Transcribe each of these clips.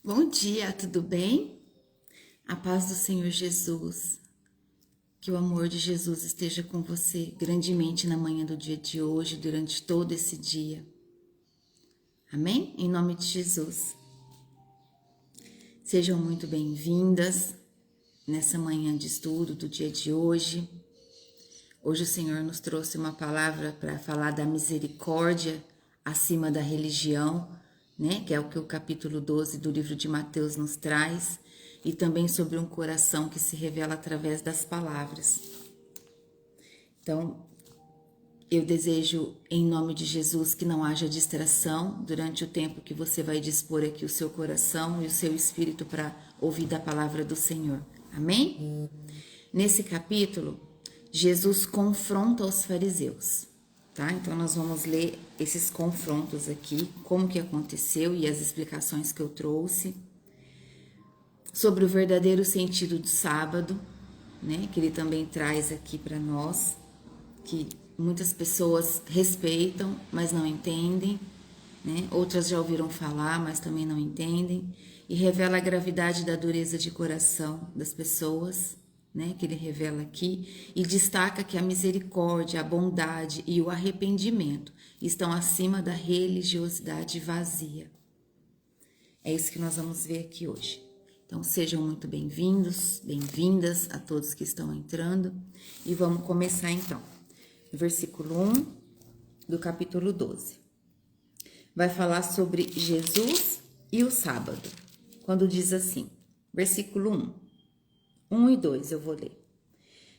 Bom dia, tudo bem? A paz do Senhor Jesus, que o amor de Jesus esteja com você grandemente na manhã do dia de hoje, durante todo esse dia. Amém? Em nome de Jesus. Sejam muito bem-vindas nessa manhã de estudo do dia de hoje. Hoje o Senhor nos trouxe uma palavra para falar da misericórdia acima da religião, né? Que é o que o capítulo 12 do livro de Mateus nos traz, e também sobre um coração que se revela através das palavras. Então, eu desejo, em nome de Jesus, que não haja distração durante o tempo que você vai dispor aqui o seu coração e o seu espírito para ouvir da palavra do Senhor. Amém? Nesse capítulo, Jesus confronta os fariseus, tá? Então, nós vamos ler esses confrontos aqui, como que aconteceu e as explicações que eu trouxe sobre o verdadeiro sentido do sábado, né? Que ele também traz aqui para nós, que muitas pessoas respeitam, mas não entendem, né? Outras já ouviram falar, mas também não entendem, e revela a gravidade da dureza de coração das pessoas, né? Que ele revela aqui, e destaca que a misericórdia, a bondade e o arrependimento estão acima da religiosidade vazia. É isso que nós vamos ver aqui hoje. Então, sejam muito bem-vindos, bem-vindas a todos que estão entrando, e vamos começar então. Versículo 1 do capítulo 12. Vai falar sobre Jesus e o sábado. Quando diz assim, versículo 1 e 2 eu vou ler.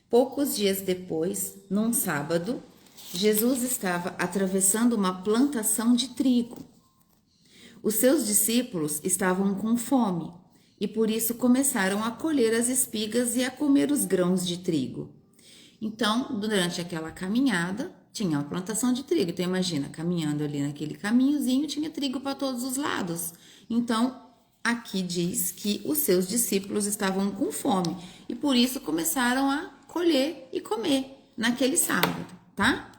Poucos dias depois, num sábado, Jesus estava atravessando uma plantação de trigo. Os seus discípulos estavam com fome e por isso começaram a colher as espigas e a comer os grãos de trigo. Então, durante aquela caminhada, tinha uma plantação de trigo. Então, imagina, caminhando ali naquele caminhozinho, tinha trigo para todos os lados. Então, aqui diz que os seus discípulos estavam com fome e por isso começaram a colher e comer naquele sábado, tá?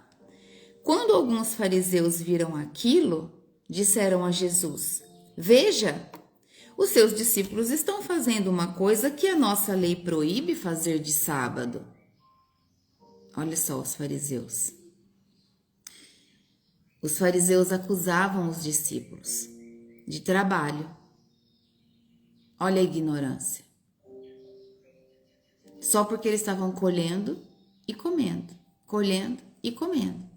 Quando alguns fariseus viram aquilo, disseram a Jesus: Veja, os seus discípulos estão fazendo uma coisa que a nossa lei proíbe fazer de sábado. Olha só os fariseus. Os fariseus acusavam os discípulos de trabalho. Olha a ignorância. Só porque eles estavam colhendo e comendo, colhendo e comendo.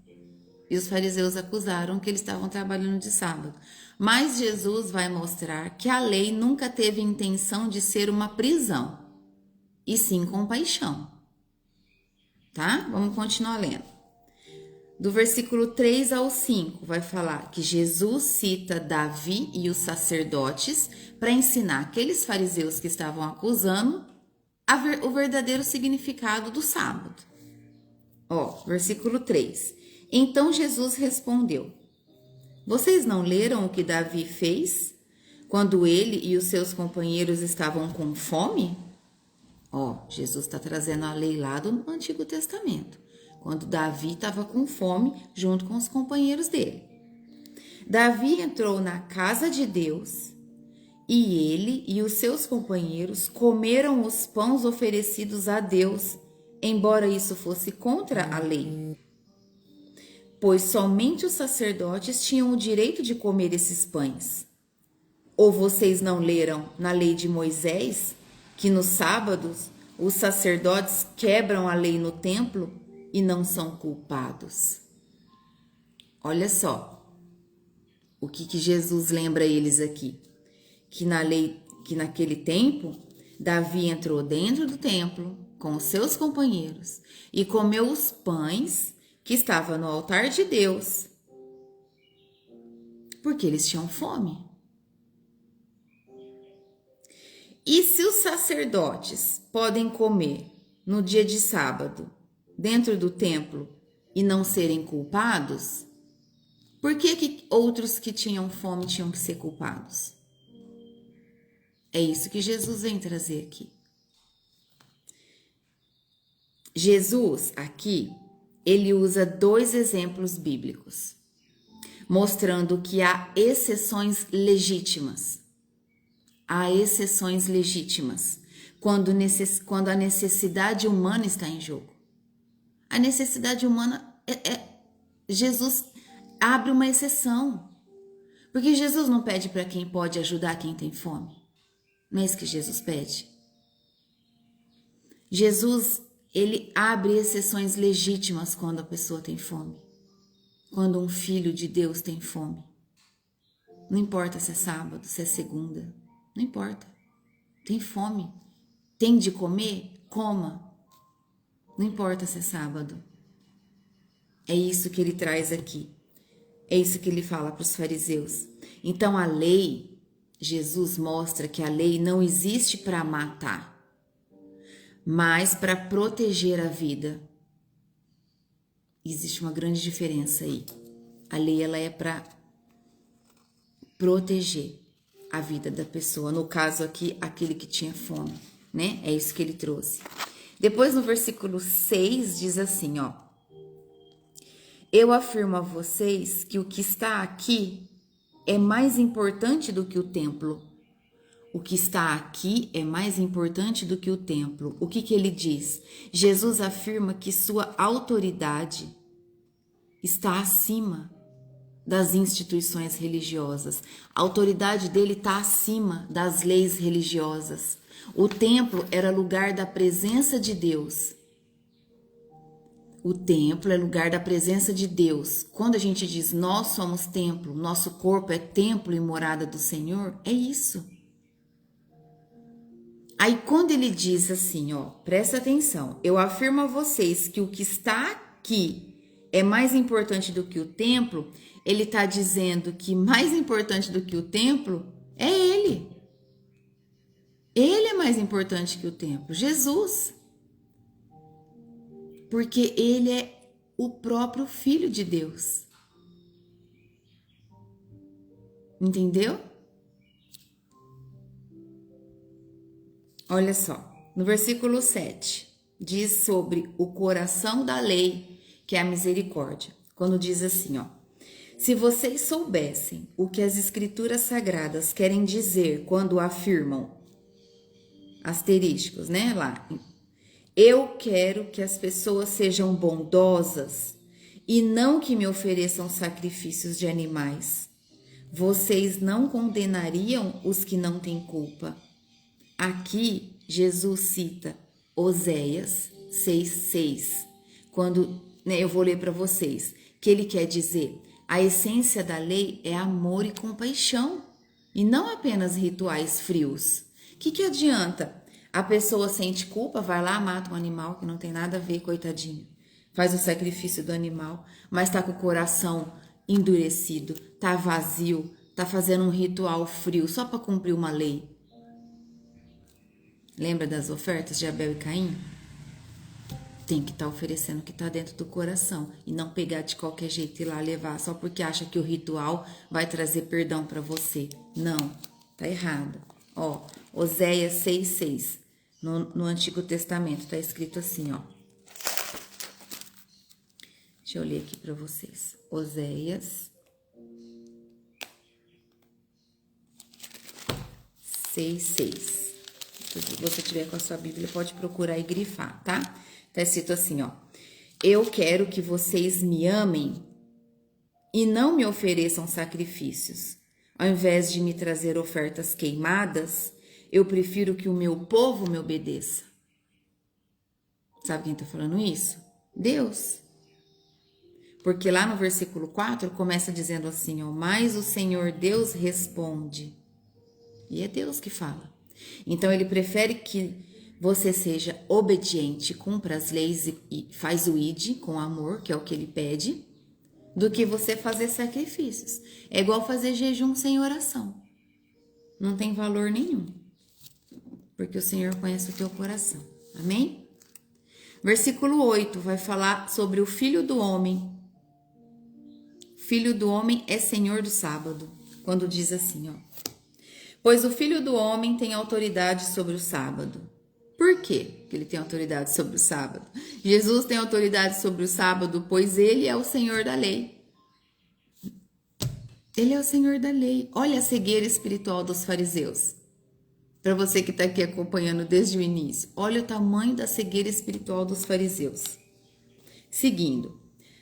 E os fariseus acusaram que eles estavam trabalhando de sábado. Mas Jesus vai mostrar que a lei nunca teve intenção de ser uma prisão, e sim compaixão. Tá? Vamos continuar lendo. Do versículo 3 ao 5 vai falar que Jesus cita Davi e os sacerdotes para ensinar aqueles fariseus que estavam acusando o verdadeiro significado do sábado. Ó, versículo 3. Então Jesus respondeu: Vocês não leram o que Davi fez quando ele e os seus companheiros estavam com fome? Ó, Jesus está trazendo a lei lá do Antigo Testamento, quando Davi estava com fome junto com os companheiros dele. Davi entrou na casa de Deus e ele e os seus companheiros comeram os pães oferecidos a Deus, embora isso fosse contra a lei. Pois somente os sacerdotes tinham o direito de comer esses pães. Ou vocês não leram na lei de Moisés que nos sábados os sacerdotes quebram a lei no templo e não são culpados? Olha só o que Jesus lembra eles aqui. Que na lei, que naquele tempo, Davi entrou dentro do templo com os seus companheiros e comeu os pães que estavam no altar de Deus, porque eles tinham fome. E se os sacerdotes podem comer no dia de sábado dentro do templo e não serem culpados, por que outros que tinham fome tinham que ser culpados? É isso que Jesus vem trazer aqui. Jesus, aqui, ele usa dois exemplos bíblicos, mostrando que há exceções legítimas há exceções legítimas, quando a necessidade humana está em jogo. A necessidade humana Jesus abre uma exceção. Porque Jesus não pede para quem pode ajudar quem tem fome. Não é isso que Jesus pede. Jesus, ele abre exceções legítimas quando a pessoa tem fome. Quando um filho de Deus tem fome. Não importa se é sábado, se é segunda. Não importa. Tem fome. Tem de comer? Coma. Não importa se é sábado. É isso que ele traz aqui. É isso que ele fala para os fariseus. Então a lei, Jesus mostra que a lei não existe para matar, mas para proteger a vida. Existe uma grande diferença aí. A lei ela é para proteger a vida da pessoa. No caso aqui, aquele que tinha fome, né? É isso que ele trouxe. Depois no versículo 6 diz assim, ó. Eu afirmo a vocês que o que está aqui é mais importante do que o templo. O que está aqui é mais importante do que o templo. O que ele diz? Jesus afirma que sua autoridade está acima das instituições religiosas. A autoridade dele está acima das leis religiosas. O templo era lugar da presença de Deus. O templo é lugar da presença de Deus. Quando a gente diz nós somos templo, nosso corpo é templo e morada do Senhor, é isso. Aí quando ele diz assim, ó, presta atenção, eu afirmo a vocês que o que está aqui é mais importante do que o templo, ele está dizendo que mais importante do que o templo é ele. Ele é mais importante que o templo, Jesus. Porque ele é o próprio Filho de Deus. Entendeu? Olha só, no versículo 7, diz sobre o coração da lei, que é a misericórdia. Quando diz assim, ó. Se vocês soubessem o que as escrituras sagradas querem dizer quando afirmam, asterísticos, né, lá... Eu quero que as pessoas sejam bondosas e não que me ofereçam sacrifícios de animais. Vocês não condenariam os que não têm culpa. Aqui, Jesus cita Oséias 6,6. Quando eu vou ler para vocês, que ele quer dizer, a essência da lei é amor e compaixão, e não apenas rituais frios. O que adianta? A pessoa sente culpa, vai lá, mata um animal que não tem nada a ver, coitadinho. Faz o sacrifício do animal, mas tá com o coração endurecido, tá vazio, tá fazendo um ritual frio só para cumprir uma lei. Lembra das ofertas de Abel e Caim? Tem que estar oferecendo o que está dentro do coração e não pegar de qualquer jeito e ir lá levar só porque acha que o ritual vai trazer perdão para você. Não, tá errado. Ó, Oséias 6,6. No Antigo Testamento está escrito assim, ó. Deixa eu ler aqui para vocês. Oséias 6,6. Se você tiver com a sua Bíblia, pode procurar e grifar, tá? Tá escrito assim, ó. Eu quero que vocês me amem e não me ofereçam sacrifícios. Ao invés de me trazer ofertas queimadas, eu prefiro que o meu povo me obedeça. Sabe quem tá falando isso? Deus. Porque lá no versículo 4 começa dizendo assim, ó, mas o Senhor Deus responde. E é Deus que fala. Então ele prefere que você seja obediente, cumpra as leis e faz o ide com amor, que é o que ele pede, do que você fazer sacrifícios. É igual fazer jejum sem oração. Não tem valor nenhum. Porque o Senhor conhece o teu coração. Amém? Versículo 8 vai falar sobre o Filho do Homem. Filho do Homem é Senhor do sábado. Quando diz assim, ó. Pois o Filho do Homem tem autoridade sobre o sábado. Por quê que ele tem autoridade sobre o sábado? Jesus tem autoridade sobre o sábado, pois ele é o Senhor da lei. Ele é o Senhor da lei. Olha a cegueira espiritual dos fariseus. Para você que está aqui acompanhando desde o início, olha o tamanho da cegueira espiritual dos fariseus. Seguindo,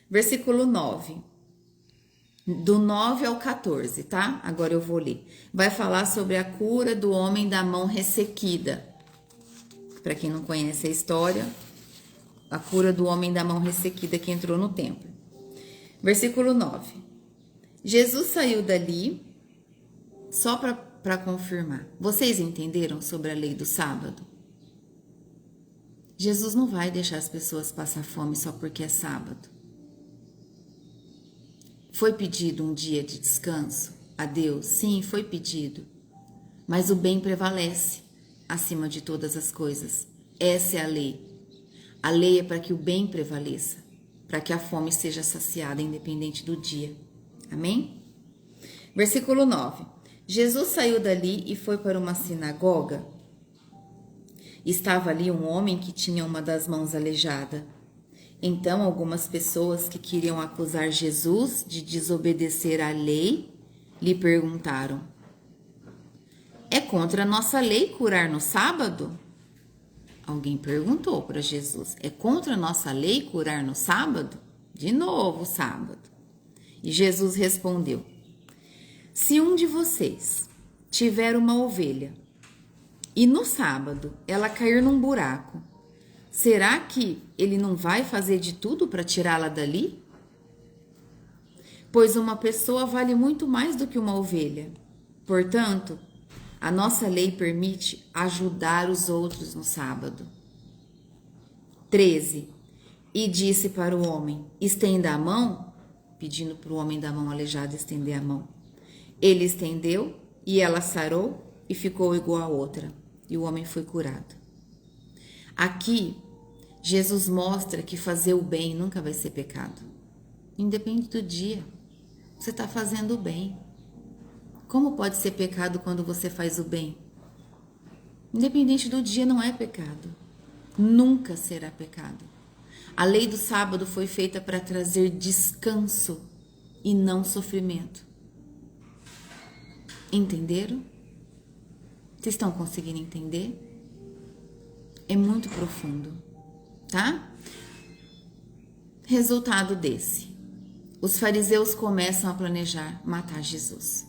versículo 9. Do 9 ao 14, tá? Agora eu vou ler. Vai falar sobre a cura do homem da mão ressequida. Para quem não conhece a história, a cura do homem da mão ressequida que entrou no templo. Versículo 9. Jesus saiu dali, só para confirmar. Vocês entenderam sobre a lei do sábado? Jesus não vai deixar as pessoas passar fome só porque é sábado. Foi pedido um dia de descanso a Deus? Sim, foi pedido. Mas o bem prevalece acima de todas as coisas. Essa é a lei. A lei é para que o bem prevaleça, para que a fome seja saciada independente do dia. Amém? Versículo 9. Jesus saiu dali e foi para uma sinagoga. Estava ali um homem que tinha uma das mãos aleijada. Então, algumas pessoas que queriam acusar Jesus de desobedecer à lei lhe perguntaram: é contra a nossa lei curar no sábado? Alguém perguntou para Jesus: é contra a nossa lei curar no sábado? De novo, sábado. E Jesus respondeu: se um de vocês tiver uma ovelha e no sábado ela cair num buraco, será que ele não vai fazer de tudo para tirá-la dali? Pois uma pessoa vale muito mais do que uma ovelha. Portanto, a nossa lei permite ajudar os outros no sábado. 13. E disse para o homem: estenda a mão, pedindo para o homem da mão aleijada estender a mão. Ele estendeu e ela sarou e ficou igual a outra. E o homem foi curado. Aqui, Jesus mostra que fazer o bem nunca vai ser pecado. Independente do dia, você está fazendo o bem. Como pode ser pecado quando você faz o bem? Independente do dia, não é pecado. Nunca será pecado. A lei do sábado foi feita para trazer descanso e não sofrimento. Entenderam? Vocês estão conseguindo entender? É muito profundo, tá? Resultado desse: os fariseus começam a planejar matar Jesus.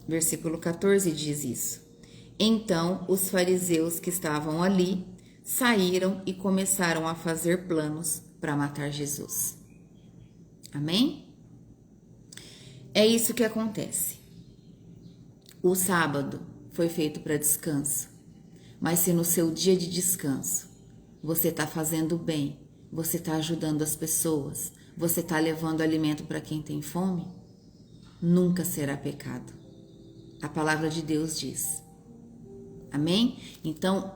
Versículo 14 diz isso. Então os fariseus que estavam ali saíram e começaram a fazer planos para matar Jesus. Amém? É isso que acontece. O sábado foi feito para descanso, mas se no seu dia de descanso você está fazendo bem, você está ajudando as pessoas, você está levando alimento para quem tem fome, nunca será pecado. A palavra de Deus diz. Amém? Então,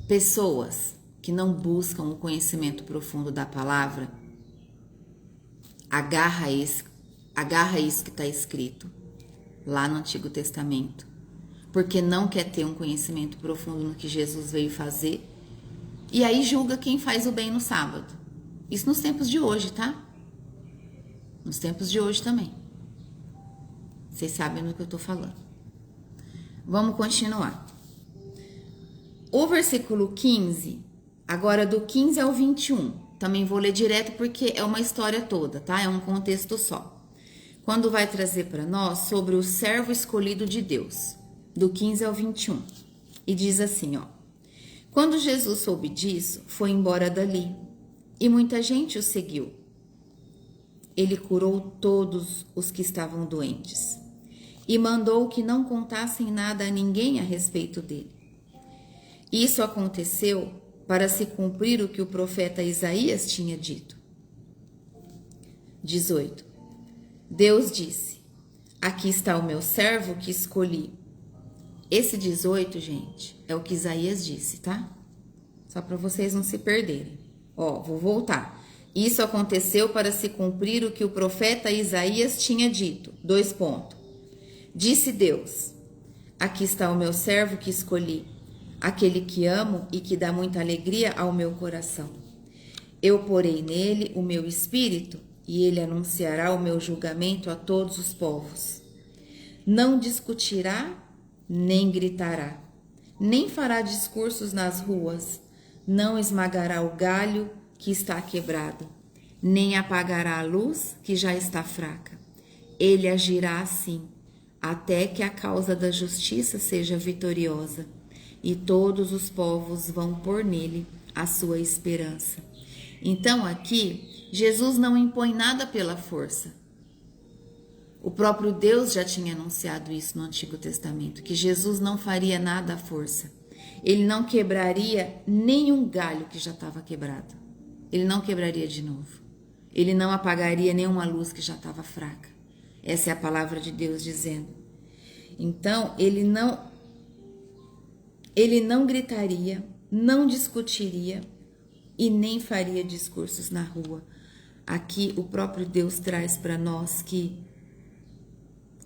pessoas que não buscam o conhecimento profundo da palavra, agarra isso que está escrito lá no Antigo Testamento, porque não quer ter um conhecimento profundo no que Jesus veio fazer, e aí julga quem faz o bem no sábado. Isso nos tempos de hoje, tá? Nos tempos de hoje também. Vocês sabem do que eu tô falando. Vamos continuar. O versículo 15, agora do 15 ao 21, também vou ler direto porque é uma história toda, tá? É um contexto só. Quando vai trazer para nós sobre o servo escolhido de Deus, do 15 ao 21. E diz assim, ó: quando Jesus soube disso, foi embora dali, e muita gente o seguiu. Ele curou todos os que estavam doentes, e mandou que não contassem nada a ninguém a respeito dele. Isso aconteceu para se cumprir o que o profeta Isaías tinha dito. 18. Deus disse: aqui está o meu servo que escolhi. Esse 18, gente, é o que Isaías disse, tá? Só para vocês não se perderem. Ó, vou voltar. Isso aconteceu para se cumprir o que o profeta Isaías tinha dito. 2 pontos. Disse Deus: aqui está o meu servo que escolhi, aquele que amo e que dá muita alegria ao meu coração. Eu porei nele o meu espírito, e ele anunciará o meu julgamento a todos os povos. Não discutirá, nem gritará, nem fará discursos nas ruas, não esmagará o galho que está quebrado, nem apagará a luz que já está fraca. Ele agirá assim, até que a causa da justiça seja vitoriosa, e todos os povos vão pôr nele a sua esperança. Então aqui, Jesus não impõe nada pela força. O próprio Deus já tinha anunciado isso no Antigo Testamento, que Jesus não faria nada à força. Ele não quebraria nenhum galho que já estava quebrado. Ele não quebraria de novo. Ele não apagaria nenhuma luz que já estava fraca. Essa é a palavra de Deus dizendo. Então, ele não gritaria, não discutiria e nem faria discursos na rua. Aqui o próprio Deus traz para nós que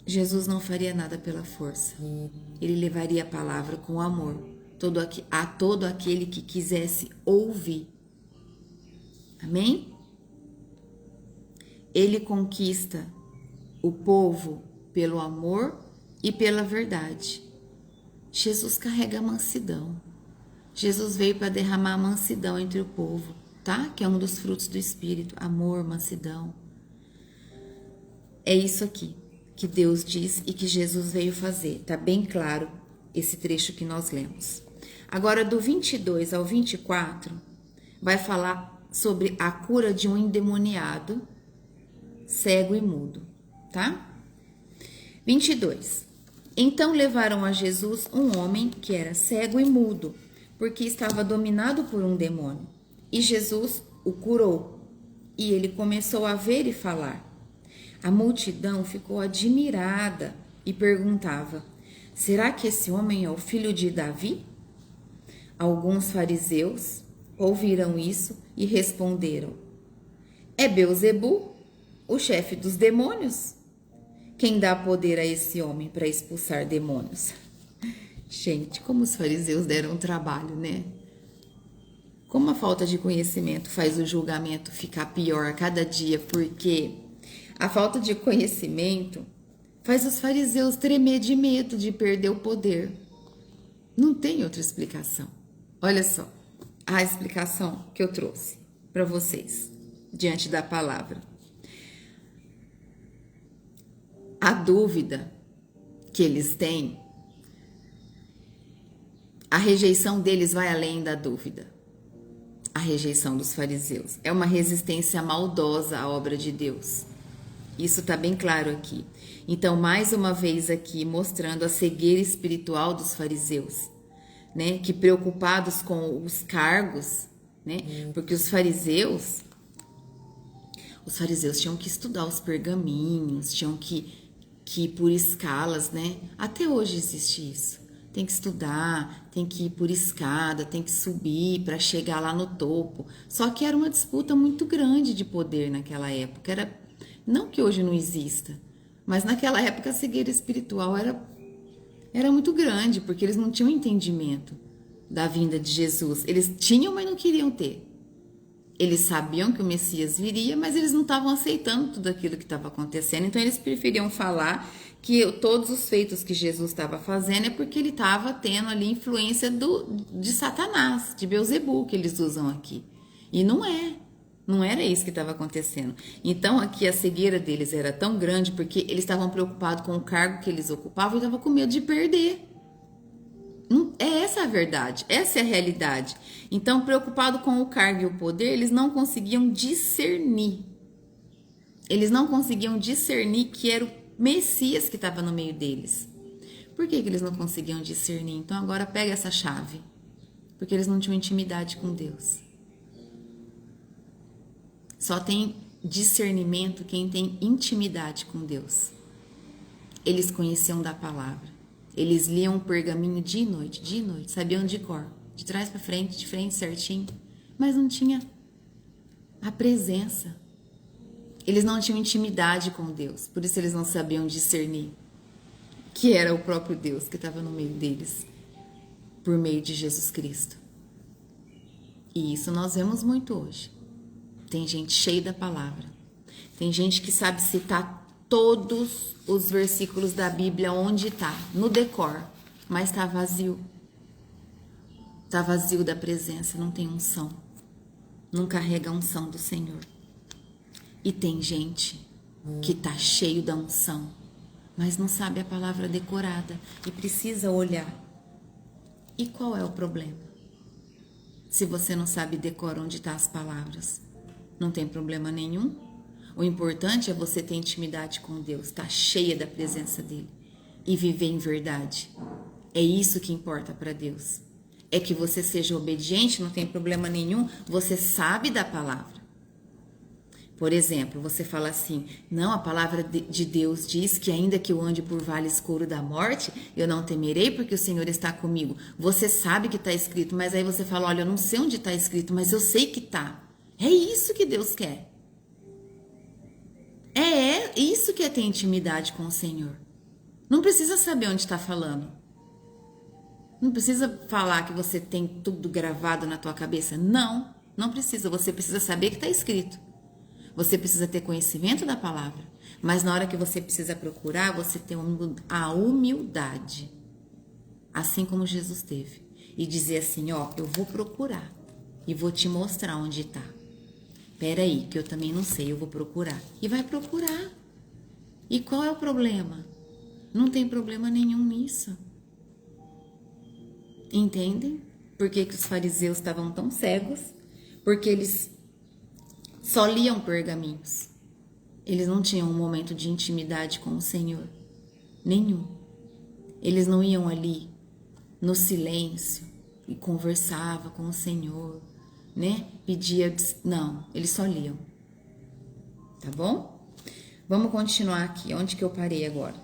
Jesus não faria nada pela força. Ele levaria a palavra com amor a todo aquele que quisesse ouvir. Amém? Ele conquista o povo pelo amor e pela verdade. Jesus carrega a mansidão. Jesus veio para derramar a mansidão entre o povo, tá? Que é um dos frutos do Espírito, amor, mansidão. É isso aqui que Deus diz e que Jesus veio fazer. Tá bem claro esse trecho que nós lemos. Agora, do 22 ao 24, vai falar sobre a cura de um endemoniado, cego e mudo, tá? 22. Então levaram a Jesus um homem que era cego e mudo, porque estava dominado por um demônio. E Jesus o curou, e ele começou a ver e falar. A multidão ficou admirada e perguntava: será que esse homem é o filho de Davi? Alguns fariseus ouviram isso e responderam: é Beelzebu, o chefe dos demônios? Quem dá poder a esse homem para expulsar demônios? Gente, como os fariseus deram trabalho, né? Como a falta de conhecimento faz o julgamento ficar pior a cada dia, porque a falta de conhecimento faz os fariseus tremer de medo de perder o poder. Não tem outra explicação. Olha só a explicação que eu trouxe para vocês diante da palavra. A dúvida que eles têm, a rejeição deles vai além da dúvida. A rejeição dos fariseus é uma resistência maldosa à obra de Deus. Isso está bem claro aqui. Então, mais uma vez aqui, mostrando a cegueira espiritual dos fariseus, né? Que preocupados com os cargos, né? Porque os fariseus tinham que estudar os pergaminhos, tinham que ir por escalas, né? Até hoje existe isso. Tem que estudar, tem que ir por escada, tem que subir para chegar lá no topo. Só que era uma disputa muito grande de poder naquela época. Não que hoje não exista, mas naquela época a cegueira espiritual era muito grande, porque eles não tinham entendimento da vinda de Jesus. Eles tinham, mas não queriam ter. Eles sabiam que o Messias viria, mas eles não estavam aceitando tudo aquilo que estava acontecendo. Então eles preferiam falar que todos os feitos que Jesus estava fazendo é porque ele estava tendo ali influência de Satanás, de Beelzebu, que eles usam aqui. E não era isso que estava acontecendo. Então aqui a cegueira deles era tão grande porque eles estavam preocupados com o cargo que eles ocupavam e estavam com medo de perder. É essa a verdade, essa é a realidade. Então, preocupado com o cargo e o poder, eles não conseguiam discernir. Eles não conseguiam discernir que era o Messias que estava no meio deles. Por que eles não conseguiam discernir? Então, agora pega essa chave. Porque eles não tinham intimidade com Deus. Só tem discernimento quem tem intimidade com Deus. Eles conheciam da palavra. Eles liam o pergaminho dia e noite, sabiam de cor, de trás para frente, de frente certinho, mas não tinha a presença. Eles não tinham intimidade com Deus, por isso eles não sabiam discernir que era o próprio Deus que estava no meio deles, por meio de Jesus Cristo. E isso nós vemos muito hoje. Tem gente cheia da palavra, tem gente que sabe citar todos os versículos da Bíblia onde tá, no decor, mas tá vazio. Tá vazio da presença, não tem unção. Não carrega a unção do Senhor. E tem gente que tá cheio da unção, mas não sabe a palavra decorada e precisa olhar. E qual é o problema? Se você não sabe decorar onde tá as palavras, não tem problema nenhum. O importante é você ter intimidade com Deus, tá cheia da presença dele e viver em verdade. É isso que importa para Deus. É que você seja obediente, não tem problema nenhum, você sabe da palavra. Por exemplo, você fala assim, não, a palavra de Deus diz que ainda que eu ande por vale escuro da morte, eu não temerei porque o Senhor está comigo. Você sabe que está escrito, mas aí você fala, olha, eu não sei onde está escrito, mas eu sei que está. É isso que Deus quer. É isso que é ter intimidade com o Senhor. Não precisa saber onde está falando. Não precisa falar que você tem tudo gravado na tua cabeça. Não, não precisa. Você precisa saber que está escrito. Você precisa ter conhecimento da palavra. Mas na hora que você precisa procurar, você tem a humildade. Assim como Jesus teve. E dizer assim, ó, eu vou procurar. E vou te mostrar onde está. Peraí, que eu também não sei, eu vou procurar. E vai procurar. E qual é o problema? Não tem problema nenhum nisso. Entendem? Por que os fariseus estavam tão cegos? Porque eles só liam pergaminhos. Eles não tinham um momento de intimidade com o Senhor. Nenhum. Eles não iam ali no silêncio e conversavam com o Senhor, né? Pedia... Não, eles só liam. Tá bom? Vamos continuar aqui. Onde que eu parei agora?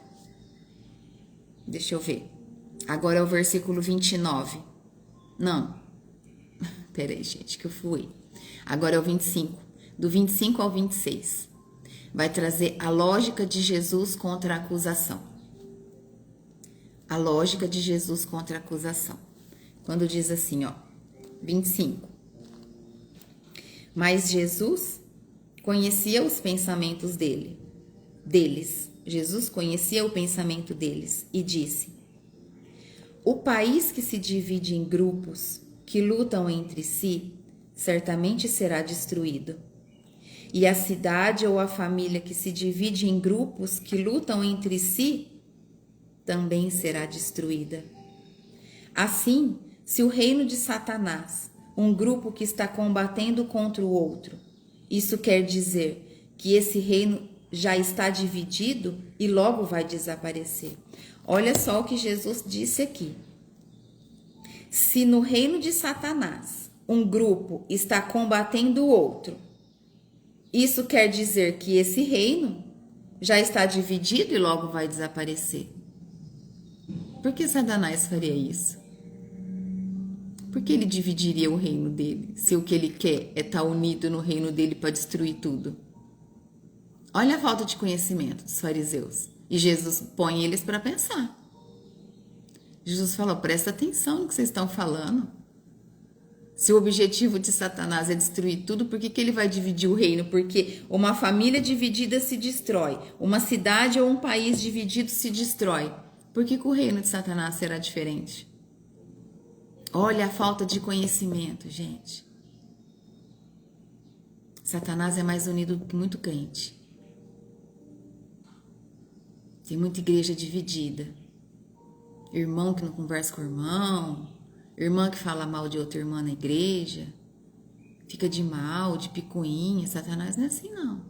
Deixa eu ver. Agora é o versículo 29. Não. Peraí, gente, que eu fui. Agora é o 25. Do 25 ao 26. Vai trazer a lógica de Jesus contra a acusação. A lógica de Jesus contra a acusação. Quando diz assim, ó. 25. Mas Jesus conhecia os pensamentos deles. Jesus conhecia o pensamento deles e disse: o país que se divide em grupos que lutam entre si, certamente será destruído. E a cidade ou a família que se divide em grupos que lutam entre si, também será destruída. Assim, se o reino de Satanás, um grupo que está combatendo contra o outro, isso quer dizer que esse reino já está dividido e logo vai desaparecer. Olha só o que Jesus disse aqui. Se no reino de Satanás um grupo está combatendo o outro, isso quer dizer que esse reino já está dividido e logo vai desaparecer. Por que Satanás faria isso? Por que ele dividiria o reino dele, se o que ele quer é estar unido no reino dele para destruir tudo? Olha a falta de conhecimento dos fariseus. E Jesus põe eles para pensar. Jesus falou, presta atenção no que vocês estão falando. Se o objetivo de Satanás é destruir tudo, por que ele vai dividir o reino? Porque uma família dividida se destrói. Uma cidade ou um país dividido se destrói. Por que o reino de Satanás será diferente? Olha a falta de conhecimento, gente. Satanás é mais unido do que muito crente. Tem muita igreja dividida. Irmão que não conversa com o irmão. Irmã que fala mal de outra irmã na igreja. Fica de mal, de picuinha. Satanás não é assim, não.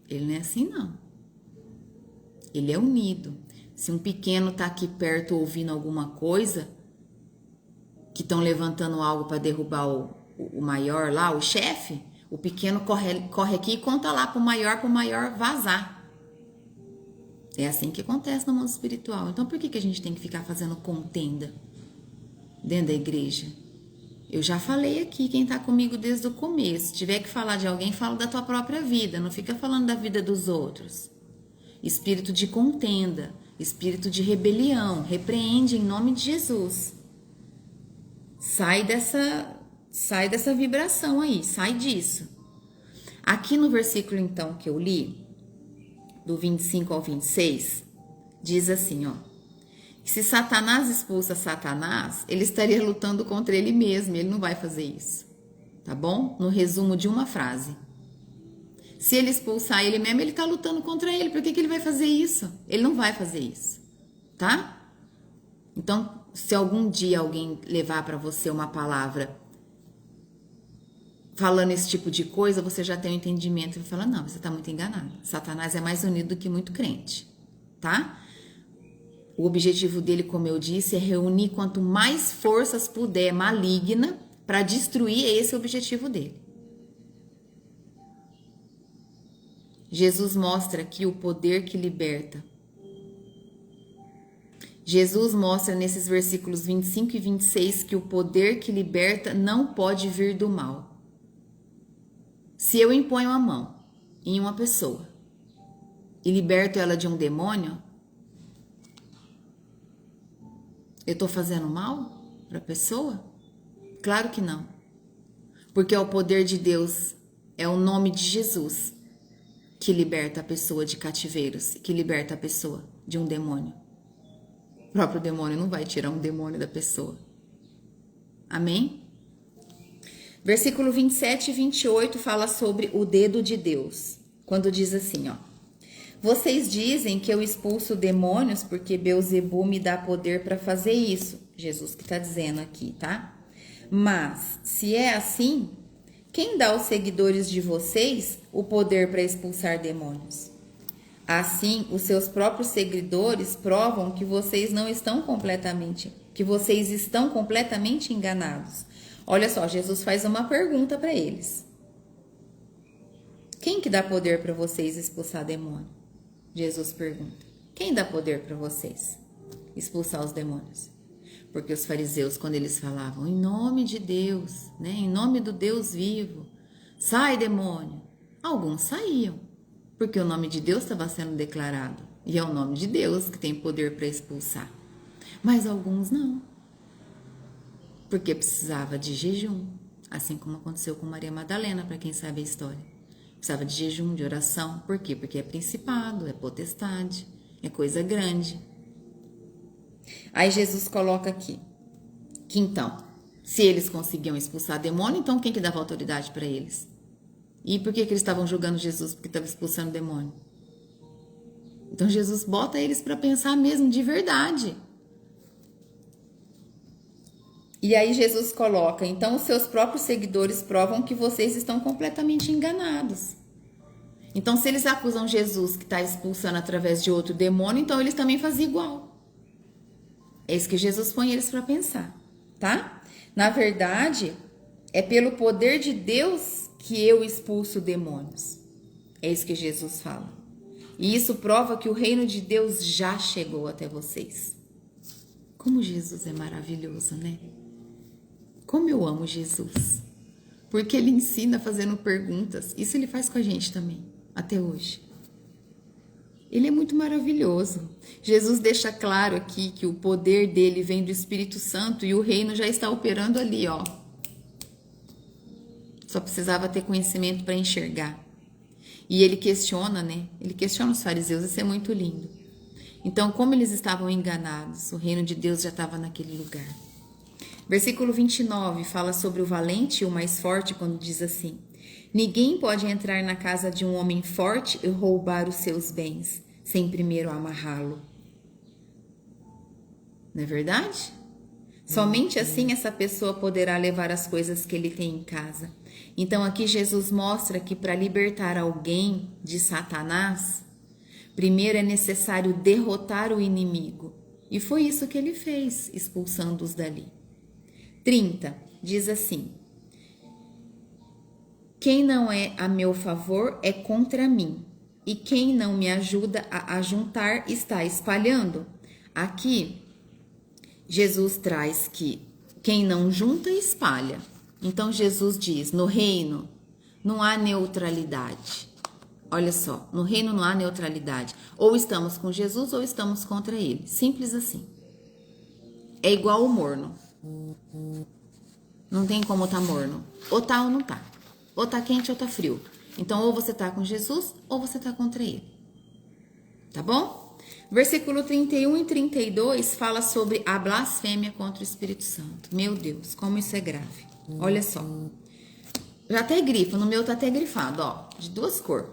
Ele não é assim, não. Ele é unido. Se um pequeno tá aqui perto ouvindo alguma coisa, que estão levantando algo para derrubar o maior lá, o chefe, o pequeno corre aqui e conta lá pro maior vazar. É assim que acontece no mundo espiritual. Então por que a gente tem que ficar fazendo contenda dentro da igreja? Eu já falei aqui, quem tá comigo desde o começo. Se tiver que falar de alguém, fala da tua própria vida. Não fica falando da vida dos outros. Espírito de contenda, espírito de rebelião. Repreende em nome de Jesus. Sai dessa vibração aí, sai disso. Aqui no versículo então que eu li, do 25 ao 26, diz assim, ó. Que se Satanás expulsa Satanás, ele estaria lutando contra ele mesmo, ele não vai fazer isso. Tá bom? No resumo de uma frase. Se ele expulsar ele mesmo, ele tá lutando contra ele. Por que ele vai fazer isso? Ele não vai fazer isso. Tá? Então, se algum dia alguém levar para você uma palavra falando esse tipo de coisa, você já tem um entendimento e vai falar, não, você tá muito enganado. Satanás é mais unido do que muito crente. Tá? O objetivo dele, como eu disse, é reunir quanto mais forças puder maligna para destruir esse objetivo dele. Jesus mostra aqui o poder que liberta. Jesus mostra nesses versículos 25 e 26 que o poder que liberta não pode vir do mal. Se eu imponho a mão em uma pessoa e liberto ela de um demônio, eu estou fazendo mal para a pessoa? Claro que não. Porque é o poder de Deus, é o nome de Jesus que liberta a pessoa de cativeiros, que liberta a pessoa de um demônio. O próprio demônio não vai tirar um demônio da pessoa. Amém? Versículo 27 e 28 fala sobre o dedo de Deus. Quando diz assim, ó. Vocês dizem que eu expulso demônios porque Beelzebu me dá poder para fazer isso. Jesus que está dizendo aqui, tá? Mas, se é assim, quem dá aos seguidores de vocês o poder para expulsar demônios? Assim, os seus próprios seguidores provam que vocês estão completamente enganados. Olha só, Jesus faz uma pergunta para eles. Quem que dá poder para vocês expulsar demônio? Jesus pergunta. Quem dá poder para vocês expulsar os demônios? Porque os fariseus, quando eles falavam em nome de Deus, né, em nome do Deus vivo, sai demônio, alguns saíam, porque o nome de Deus estava sendo declarado, e é o nome de Deus que tem poder para expulsar, mas alguns não, porque precisava de jejum, assim como aconteceu com Maria Madalena, para quem sabe a história, precisava de jejum, de oração. Por quê? Porque é principado, é potestade, é coisa grande. Aí Jesus coloca aqui que então, se eles conseguiam expulsar demônio, então quem que dava autoridade para eles? E por que eles estavam julgando Jesus porque estava expulsando demônio? Então Jesus bota eles para pensar mesmo de verdade. E aí Jesus coloca, então os seus próprios seguidores provam que vocês estão completamente enganados. Então se eles acusam Jesus que está expulsando através de outro demônio, então eles também fazem igual. É isso que Jesus põe eles para pensar, tá? Na verdade, é pelo poder de Deus que eu expulso demônios. É isso que Jesus fala. E isso prova que o reino de Deus já chegou até vocês. Como Jesus é maravilhoso, né? Como eu amo Jesus. Porque ele ensina fazendo perguntas. Isso ele faz com a gente também, até hoje. Ele é muito maravilhoso. Jesus deixa claro aqui que o poder dele vem do Espírito Santo e o reino já está operando ali, ó. Só precisava ter conhecimento para enxergar. E ele questiona, né? Ele questiona os fariseus, isso é muito lindo. Então, como eles estavam enganados, o reino de Deus já estava naquele lugar. Versículo 29 fala sobre o valente e o mais forte, quando diz assim: ninguém pode entrar na casa de um homem forte e roubar os seus bens, sem primeiro amarrá-lo. Não é verdade? Somente assim essa pessoa poderá levar as coisas que ele tem em casa. Então aqui Jesus mostra que para libertar alguém de Satanás, primeiro é necessário derrotar o inimigo. E foi isso que ele fez, expulsando-os dali. 30, diz assim: quem não é a meu favor é contra mim, e quem não me ajuda a ajuntar está espalhando. Aqui, Jesus traz que quem não junta, espalha. Então, Jesus diz, no reino não há neutralidade. Olha só, no reino não há neutralidade. Ou estamos com Jesus ou estamos contra ele. Simples assim. É igual o morno. Não tem como tá morno. Ou tá ou não tá. Ou tá quente ou tá frio. Então, ou você tá com Jesus ou você tá contra ele. tá bom? Versículo 31 e 32 fala sobre a blasfêmia contra o Espírito Santo. Meu Deus, como isso é grave. Olha só. Já até grifa, no meu tá até grifado, ó, de duas cores.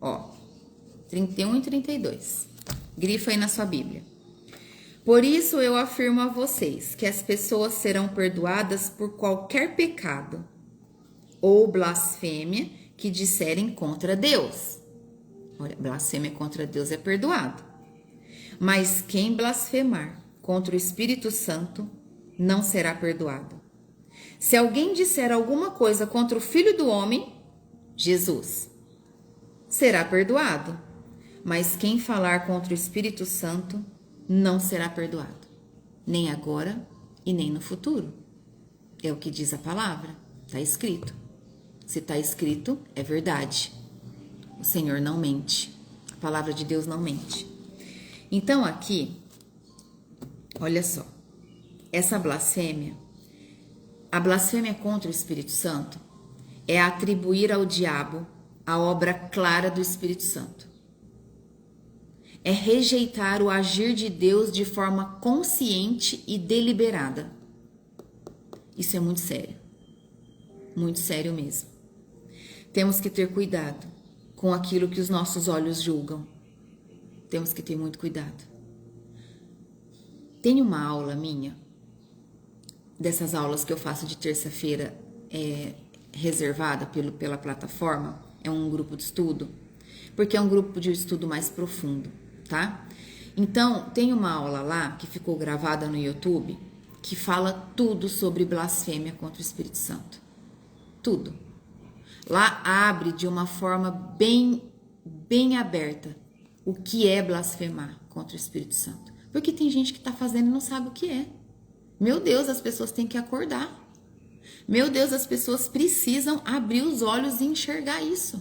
Ó, 31 e 32. Grifa aí na sua Bíblia. Por isso eu afirmo a vocês que as pessoas serão perdoadas por qualquer pecado ou blasfêmia que disserem contra Deus. Olha, blasfêmia contra Deus é perdoado. Mas quem blasfemar contra o Espírito Santo não será perdoado. Se alguém disser alguma coisa contra o Filho do Homem, Jesus, será perdoado. Mas quem falar contra o Espírito Santo não será perdoado, nem agora e nem no futuro. É o que diz a palavra, está escrito. Se está escrito, é verdade. O Senhor não mente. A palavra de Deus não mente. Então aqui, olha só, essa blasfêmia, a blasfêmia contra o Espírito Santo é atribuir ao diabo a obra clara do Espírito Santo. É rejeitar o agir de Deus de forma consciente e deliberada. Isso é muito sério mesmo. Temos que ter cuidado com aquilo que os nossos olhos julgam. Temos que ter muito cuidado. Tem uma aula minha, dessas aulas que eu faço de terça-feira, reservada pela plataforma, é um grupo de estudo, porque é um grupo de estudo mais profundo, tá? Então, tem uma aula lá, que ficou gravada no YouTube, que fala tudo sobre blasfêmia contra o Espírito Santo. Tudo. Lá abre de uma forma bem aberta o que é blasfemar contra o Espírito Santo. Porque tem gente que está fazendo e não sabe o que é. Meu Deus, as pessoas têm que acordar. Meu Deus, as pessoas precisam abrir os olhos e enxergar isso.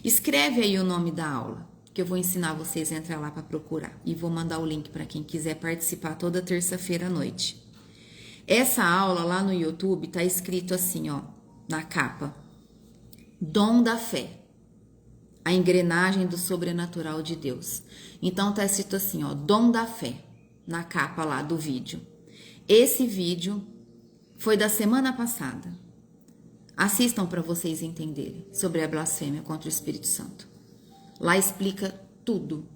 Escreve aí o nome da aula, que eu vou ensinar vocês a entrar lá para procurar. E vou mandar o link para quem quiser participar toda terça-feira à noite. Essa aula lá no YouTube tá escrito assim, ó, na capa. Dom da fé. A engrenagem do sobrenatural de Deus. Então tá escrito assim, ó, dom da fé, na capa lá do vídeo. Esse vídeo foi da semana passada. Assistam para vocês entenderem sobre a blasfêmia contra o Espírito Santo. Lá explica tudo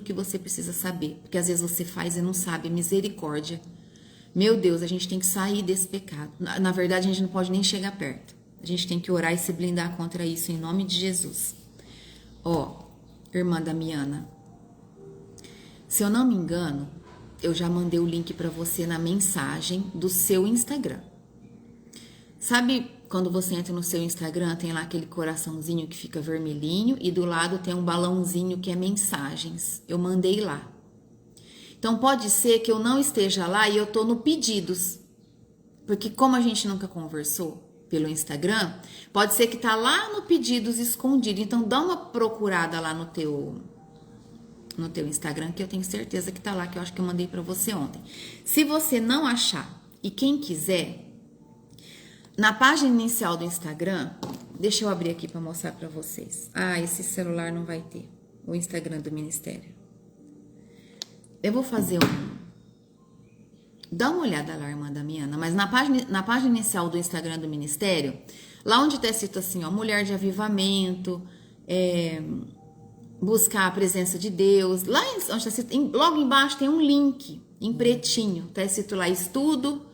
que você precisa saber, porque às vezes você faz e não sabe. Misericórdia. Meu Deus, a gente tem que sair desse pecado. Na verdade, a gente não pode nem chegar perto. A gente tem que orar e se blindar contra isso em nome de Jesus. Ó, irmã Damiana, se eu não me engano, eu já mandei o link para você na mensagem do seu Instagram. Sabe quando você entra no seu Instagram, tem lá aquele coraçãozinho que fica vermelhinho e do lado tem um balãozinho que é mensagens. Eu mandei lá. Então pode ser que eu não esteja lá e eu tô no pedidos. Porque como a gente nunca conversou pelo Instagram, pode ser que tá lá no pedidos escondido. Então dá uma procurada lá no teu Instagram, que eu tenho certeza que tá lá, que eu acho que eu mandei para você ontem. Se você não achar, e quem quiser, na página inicial do Instagram, deixa eu abrir aqui para mostrar para vocês. Ah, esse celular não vai ter o Instagram do Ministério. Eu vou fazer dá uma olhada lá, irmã Damiana, mas na página inicial do Instagram do Ministério, lá onde tá escrito assim, ó, mulher de avivamento, buscar a presença de Deus, lá onde tá escrito, logo embaixo tem um link em pretinho, tá escrito lá estudo,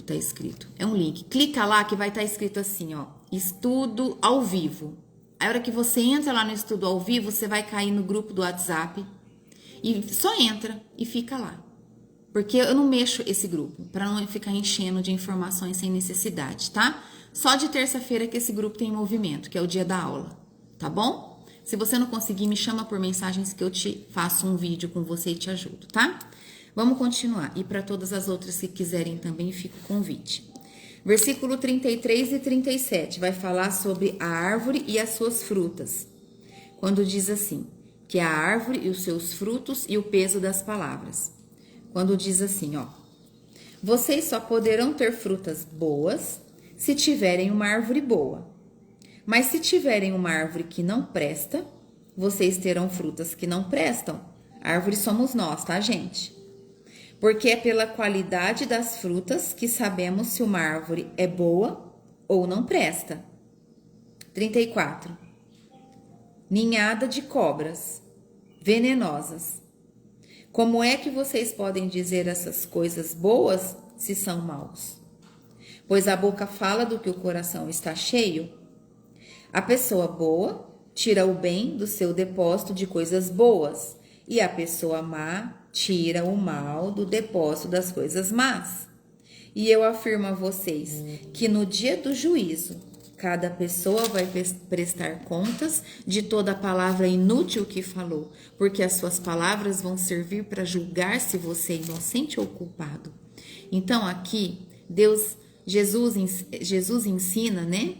tá escrito, é um link, clica lá que vai estar escrito assim, ó, estudo ao vivo. A hora que você entra lá no estudo ao vivo, você vai cair no grupo do WhatsApp e só entra e fica lá. Porque eu não mexo esse grupo, para não ficar enchendo de informações sem necessidade, tá? Só de terça-feira que esse grupo tem movimento, que é o dia da aula, tá bom? Se você não conseguir, me chama por mensagens que eu te faço um vídeo com você e te ajudo, tá? Vamos continuar. E para todas as outras que quiserem também, fica o convite. Versículo 33 e 37 vai falar sobre a árvore e as suas frutas. Quando diz assim, que é a árvore e os seus frutos e o peso das palavras. Quando diz assim, ó, vocês só poderão ter frutas boas se tiverem uma árvore boa. Mas se tiverem uma árvore que não presta, vocês terão frutas que não prestam. Árvore somos nós, tá, gente? Porque é pela qualidade das frutas que sabemos se uma árvore é boa ou não presta. 34. Ninhada de cobras venenosas. Como é que vocês podem dizer essas coisas boas se são maus? Pois a boca fala do que o coração está cheio. A pessoa boa tira o bem do seu depósito de coisas boas, e a pessoa má tira o mal do depósito das coisas más. E eu afirmo a vocês que no dia do juízo, cada pessoa vai prestar contas de toda a palavra inútil que falou, porque as suas palavras vão servir para julgar se você é inocente ou culpado. Então aqui, Jesus ensina, né?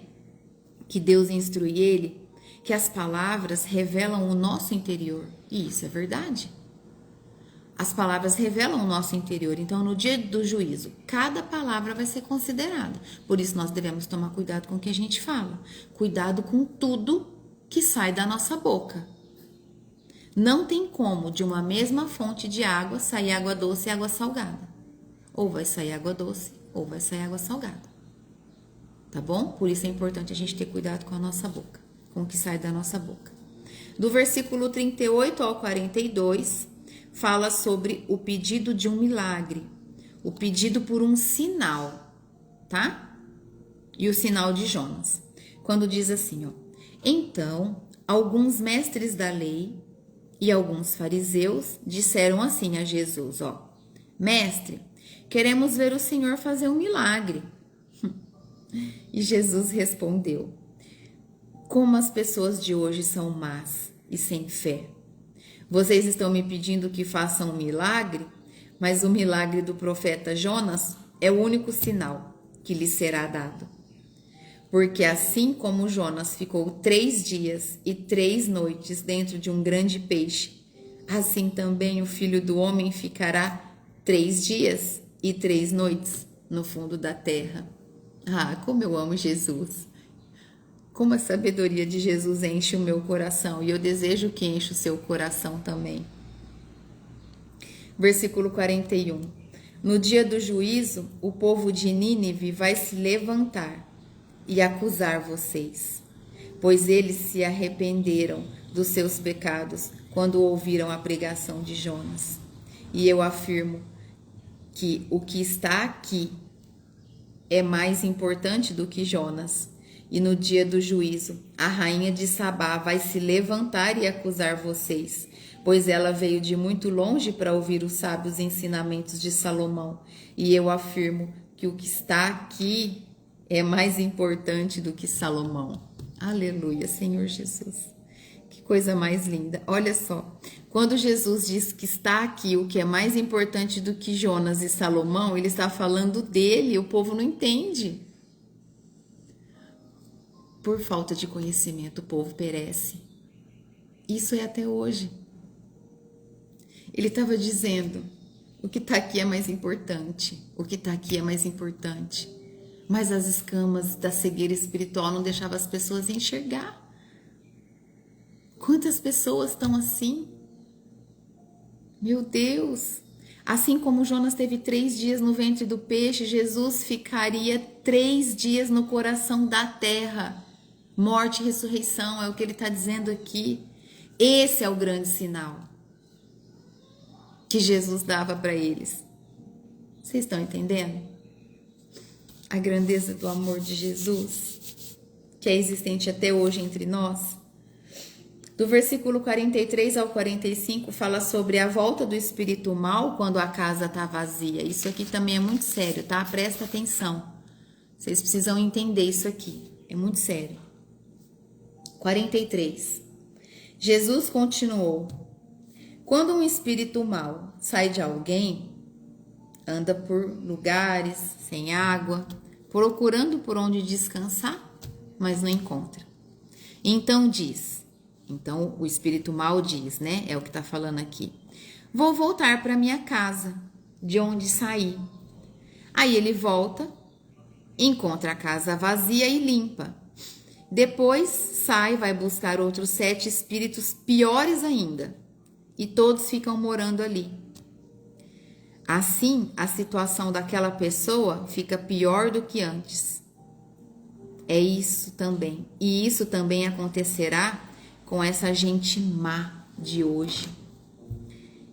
Que Deus instrui ele, que as palavras revelam o nosso interior. E isso é verdade. As palavras revelam o nosso interior. Então, no dia do juízo, cada palavra vai ser considerada. Por isso, nós devemos tomar cuidado com o que a gente fala. Cuidado com tudo que sai da nossa boca. Não tem como, de uma mesma fonte de água, sair água doce e água salgada. Ou vai sair água doce, ou vai sair água salgada. Tá bom? Por isso é importante a gente ter cuidado com a nossa boca, com o que sai da nossa boca. Do versículo 38 ao 42... fala sobre o pedido de um milagre, o pedido por um sinal, tá? E o sinal de Jonas. Quando diz assim, ó: então, alguns mestres da lei e alguns fariseus disseram assim a Jesus, ó: mestre, queremos ver o Senhor fazer um milagre. E Jesus respondeu: como as pessoas de hoje são más e sem fé. Vocês estão me pedindo que faça um milagre, mas o milagre do profeta Jonas é o único sinal que lhe será dado. Porque assim como Jonas ficou 3 dias e 3 noites dentro de um grande peixe, assim também o Filho do Homem ficará 3 dias e 3 noites no fundo da terra. Ah, como eu amo Jesus! Como a sabedoria de Jesus enche o meu coração, e eu desejo que enche o seu coração também. Versículo 41. No dia do juízo, o povo de Nínive vai se levantar e acusar vocês, pois eles se arrependeram dos seus pecados quando ouviram a pregação de Jonas. E eu afirmo que o que está aqui é mais importante do que Jonas. E no dia do juízo, a rainha de Sabá vai se levantar e acusar vocês, pois ela veio de muito longe para ouvir os sábios ensinamentos de Salomão. E eu afirmo que o que está aqui é mais importante do que Salomão. Aleluia, Senhor Jesus. Que coisa mais linda. Olha só, quando Jesus diz que está aqui o que é mais importante do que Jonas e Salomão, ele está falando dele, o povo não entende. Por falta de conhecimento, o povo perece. Isso é até hoje. Ele estava dizendo, o que está aqui é mais importante. O que está aqui é mais importante. Mas as escamas da cegueira espiritual não deixavam as pessoas enxergar. Quantas pessoas estão assim? Meu Deus! Assim como Jonas teve 3 dias no ventre do peixe, Jesus ficaria 3 dias no coração da terra. Morte e ressurreição é o que ele está dizendo aqui. Esse é o grande sinal que Jesus dava para eles. Vocês estão entendendo? A grandeza do amor de Jesus, que é existente até hoje entre nós. Do versículo 43 ao 45 fala sobre a volta do espírito mal quando a casa está vazia. Isso aqui também é muito sério, tá? Presta atenção. Vocês precisam entender isso aqui. É muito sério. 43. Jesus continuou: quando um espírito mau sai de alguém, anda por lugares sem água, procurando por onde descansar, mas não encontra. Então o espírito mau diz, né? É o que está falando aqui: vou voltar para minha casa, de onde saí. Aí ele volta, encontra a casa vazia e limpa. Depois sai, vai buscar outros 7 espíritos piores ainda, e todos ficam morando ali. Assim, a situação daquela pessoa fica pior do que antes. É isso também. E isso também acontecerá com essa gente má de hoje.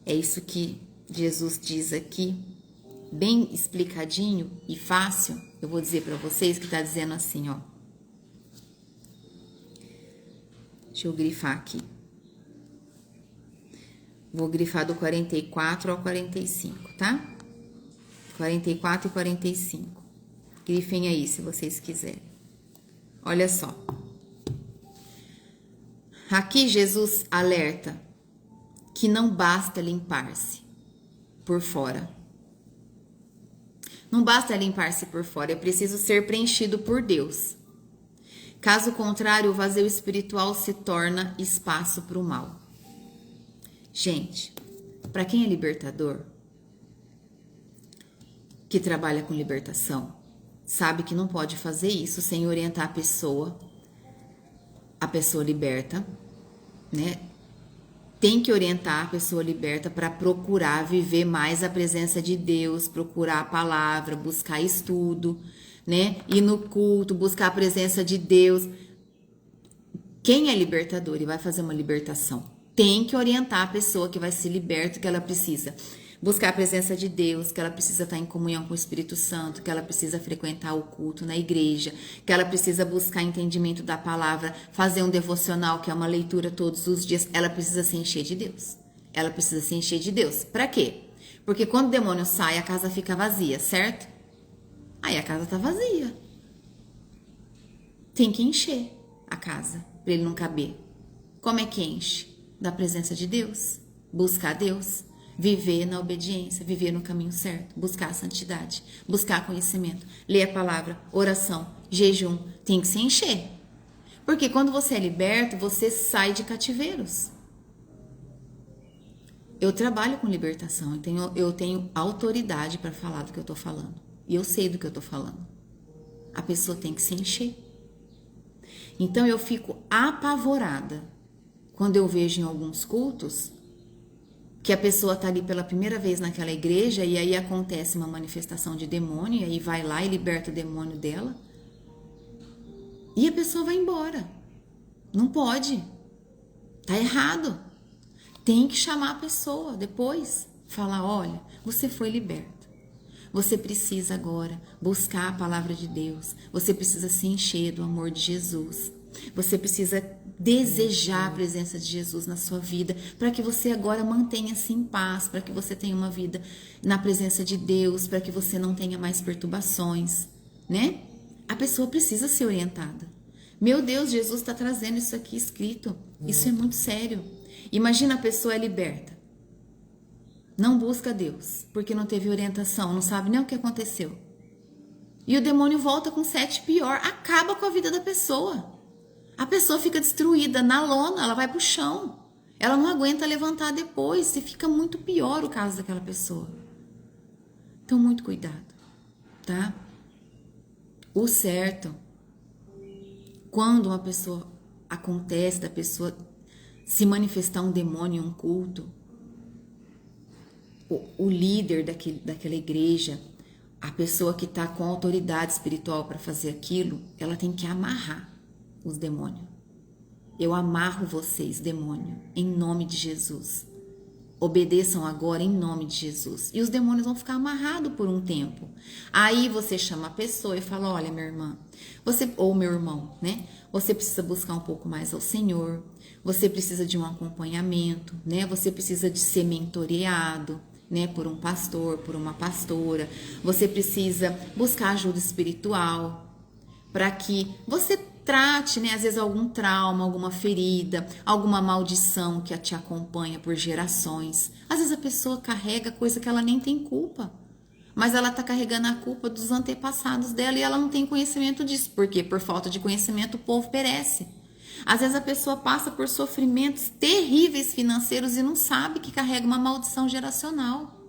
É isso que Jesus diz aqui, bem explicadinho e fácil. Eu vou dizer para vocês que está dizendo assim, ó. Deixa eu grifar aqui. Vou grifar do 44 ao 45, tá? 44 e 45. Grifem aí, se vocês quiserem. Olha só. Aqui Jesus alerta que não basta limpar-se por fora. Não basta limpar-se por fora, é preciso ser preenchido por Deus. Caso contrário, o vazio espiritual se torna espaço para o mal. Gente, para quem é libertador, que trabalha com libertação, sabe que não pode fazer isso sem orientar a pessoa liberta, né? Tem que orientar a pessoa liberta para procurar viver mais a presença de Deus, procurar a palavra, buscar estudo, né? Ir no culto, buscar a presença de Deus. Quem é libertador e vai fazer uma libertação, tem que orientar a pessoa que vai ser liberta, que ela precisa buscar a presença de Deus, que ela precisa estar em comunhão com o Espírito Santo, que ela precisa frequentar o culto na igreja, que ela precisa buscar entendimento da palavra, fazer um devocional, que é uma leitura todos os dias. Ela precisa se encher de Deus. Ela precisa se encher de Deus. Para quê? Porque quando o demônio sai, a casa fica vazia, certo? Aí a casa tá vazia. Tem que encher a casa, para ele não caber. Como é que enche? Da presença de Deus. Buscar Deus. Viver na obediência, viver no caminho certo, buscar a santidade, buscar conhecimento, ler a palavra, oração, jejum, tem que se encher. Porque quando você é liberto, você sai de cativeiros. Eu trabalho com libertação, eu tenho autoridade para falar do que eu estou falando. E eu sei do que eu estou falando. A pessoa tem que se encher. Então eu fico apavorada quando eu vejo em alguns cultos que a pessoa está ali pela primeira vez naquela igreja e aí acontece uma manifestação de demônio, e aí vai lá e liberta o demônio dela. E a pessoa vai embora. Não pode. Tá errado. Tem que chamar a pessoa depois. Falar, olha, você foi liberta. Você precisa agora buscar a palavra de Deus. Você precisa se encher do amor de Jesus. Você precisa desejar a presença de Jesus na sua vida, para que você agora mantenha-se em paz, para que você tenha uma vida na presença de Deus, para que você não tenha mais perturbações, né? A pessoa precisa ser orientada. Meu Deus, Jesus está trazendo isso aqui escrito. Isso é muito sério. Imagina a pessoa é liberta. Não busca Deus, porque não teve orientação, não sabe nem o que aconteceu. E o demônio volta com 7 pior, acaba com a vida da pessoa. A pessoa fica destruída na lona, ela vai pro chão. Ela não aguenta levantar depois e fica muito pior o caso daquela pessoa. Então, muito cuidado, tá? O certo, quando uma pessoa acontece, da pessoa se manifestar um demônio em um culto, o líder daquela igreja, a pessoa que está com autoridade espiritual para fazer aquilo, ela tem que amarrar os demônios. Eu amarro vocês, demônio, em nome de Jesus. Obedeçam agora em nome de Jesus. E os demônios vão ficar amarrados por um tempo. Aí você chama a pessoa e fala, olha, minha irmã, ou meu irmão, né? Você precisa buscar um pouco mais ao Senhor. Você precisa de um acompanhamento, né? Você precisa de ser mentoreado, né? Por um pastor, por uma pastora. Você precisa buscar ajuda espiritual para que você trate, né, às vezes algum trauma, alguma ferida, alguma maldição que te acompanha por gerações. Às vezes a pessoa carrega coisa que ela nem tem culpa, mas ela tá carregando a culpa dos antepassados dela e ela não tem conhecimento disso, porque por falta de conhecimento o povo perece. Às vezes a pessoa passa por sofrimentos terríveis financeiros e não sabe que carrega uma maldição geracional.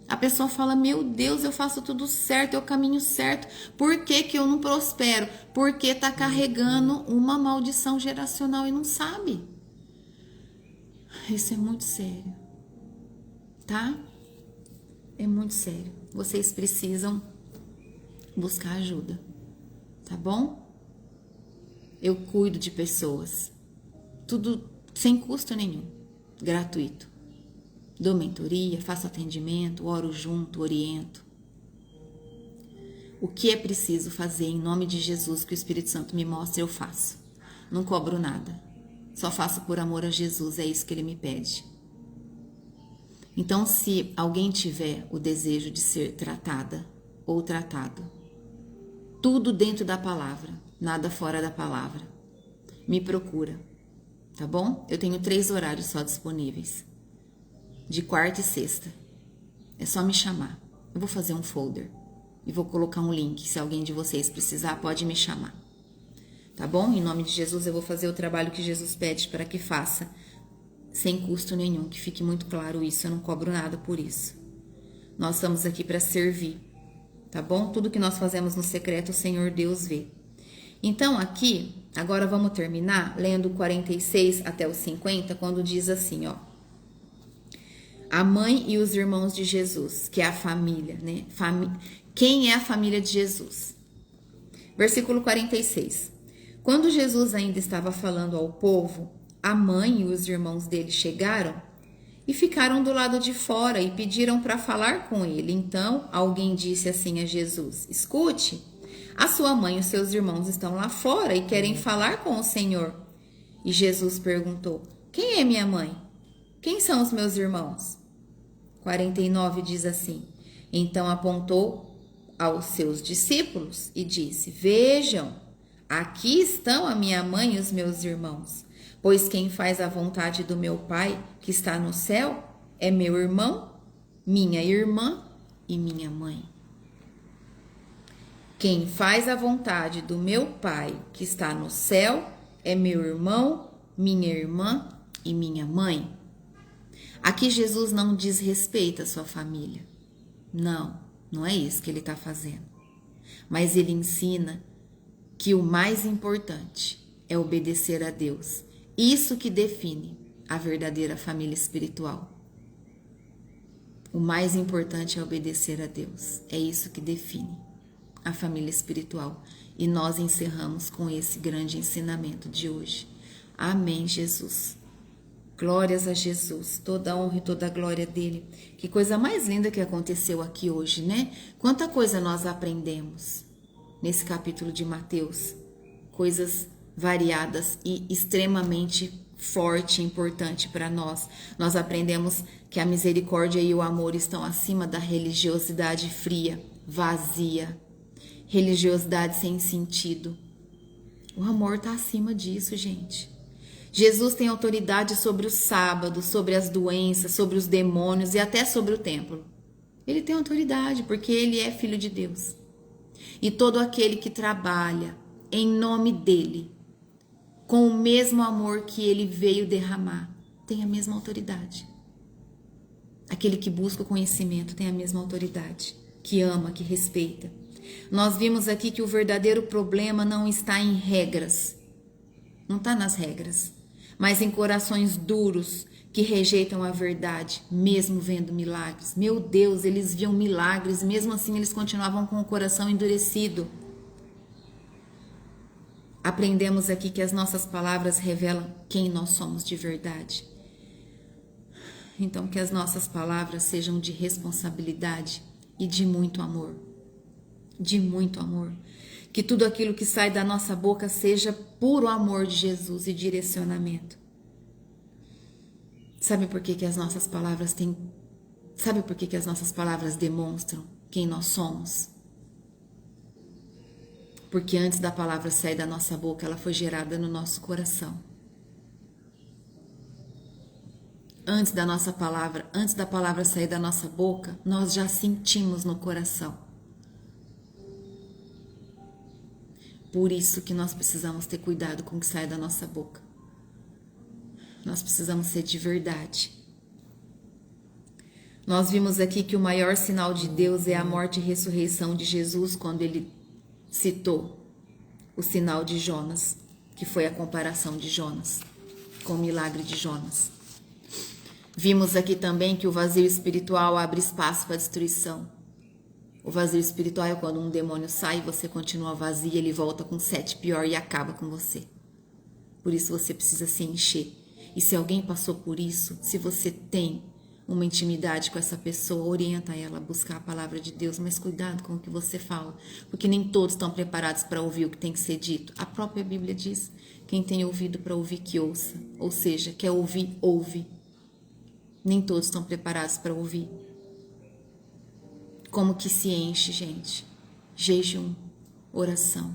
A pessoa fala, meu Deus, eu faço tudo certo, é o caminho certo. Por que que eu não prospero? Porque tá carregando uma maldição geracional e não sabe. Isso é muito sério, tá? É muito sério. Vocês precisam buscar ajuda, tá bom? Eu cuido de pessoas. Tudo sem custo nenhum, gratuito. Dou mentoria, faço atendimento, oro junto, oriento. O que é preciso fazer em nome de Jesus que o Espírito Santo me mostra, eu faço. Não cobro nada. Só faço por amor a Jesus, é isso que ele me pede. Então, se alguém tiver o desejo de ser tratada ou tratado, tudo dentro da palavra, nada fora da palavra, me procura, tá bom? Eu tenho 3 horários só disponíveis, de quarta e sexta. É só me chamar. Eu vou fazer um folder e vou colocar um link. Se alguém de vocês precisar, pode me chamar, tá bom? Em nome de Jesus, eu vou fazer o trabalho que Jesus pede para que faça, sem custo nenhum, que fique muito claro isso, eu não cobro nada por isso. Nós estamos aqui para servir, tá bom? Tudo que nós fazemos no secreto, o Senhor Deus vê. Então aqui, agora vamos terminar lendo o 46 até o 50, quando diz assim, ó. A mãe e os irmãos de Jesus, que é a família, né? Quem é a família de Jesus? Versículo 46. Quando Jesus ainda estava falando ao povo, a mãe e os irmãos dele chegaram e ficaram do lado de fora e pediram para falar com ele. Então, alguém disse assim a Jesus: escute, a sua mãe e os seus irmãos estão lá fora e querem falar com o Senhor. E Jesus perguntou: quem é minha mãe? Quem são os meus irmãos? 49 diz assim: então apontou aos seus discípulos e disse: vejam, aqui estão a minha mãe e os meus irmãos. Pois quem faz a vontade do meu Pai, que está no céu, é meu irmão, minha irmã e minha mãe. Quem faz a vontade do meu Pai, que está no céu, é meu irmão, minha irmã e minha mãe. Aqui Jesus não desrespeita a sua família. Não, não é isso que ele está fazendo. Mas ele ensina que o mais importante é obedecer a Deus. Isso que define a verdadeira família espiritual. O mais importante é obedecer a Deus. É isso que define a família espiritual. E nós encerramos com esse grande ensinamento de hoje. Amém, Jesus. Glórias a Jesus, toda a honra e toda a glória dele. Que coisa mais linda que aconteceu aqui hoje, né? Quanta coisa nós aprendemos nesse capítulo de Mateus. Coisas variadas e extremamente forte e importante para nós. Nós aprendemos que a misericórdia e o amor estão acima da religiosidade fria, vazia, religiosidade sem sentido. O amor está acima disso, gente. Jesus tem autoridade sobre o sábado, sobre as doenças, sobre os demônios e até sobre o templo. Ele tem autoridade porque ele é filho de Deus. E todo aquele que trabalha em nome dele, com o mesmo amor que ele veio derramar, tem a mesma autoridade. Aquele que busca o conhecimento tem a mesma autoridade, que ama, que respeita. Nós vimos aqui que o verdadeiro problema não está em regras, não está nas regras, mas em corações duros que rejeitam a verdade, mesmo vendo milagres. Meu Deus, eles viam milagres, mesmo assim eles continuavam com o coração endurecido. Aprendemos aqui que as nossas palavras revelam quem nós somos de verdade. Então, que as nossas palavras sejam de responsabilidade e de muito amor. De muito amor. Que tudo aquilo que sai da nossa boca seja puro amor de Jesus e direcionamento. Sabe por que as nossas palavras têm... Sabe por que as nossas palavras demonstram quem nós somos? Porque antes da palavra sair da nossa boca, ela foi gerada no nosso coração. Antes da palavra sair da nossa boca, nós já sentimos no coração. Por isso que nós precisamos ter cuidado com o que sai da nossa boca. Nós precisamos ser de verdade. Nós vimos aqui que o maior sinal de Deus é a morte e ressurreição de Jesus, quando ele citou o sinal de Jonas, que foi a comparação de Jonas com o milagre de Jonas. Vimos aqui também que o vazio espiritual abre espaço para a destruição. O vazio espiritual é quando um demônio sai e você continua vazio, ele volta com 7 pior e acaba com você. Por isso você precisa se encher. E se alguém passou por isso, se você tem uma intimidade com essa pessoa, orienta ela a buscar a palavra de Deus, mas cuidado com o que você fala, porque nem todos estão preparados para ouvir o que tem que ser dito. A própria Bíblia diz, quem tem ouvido para ouvir, que ouça. Ou seja, quer ouvir, ouve. Nem todos estão preparados para ouvir. Como que se enche, gente? Jejum, oração,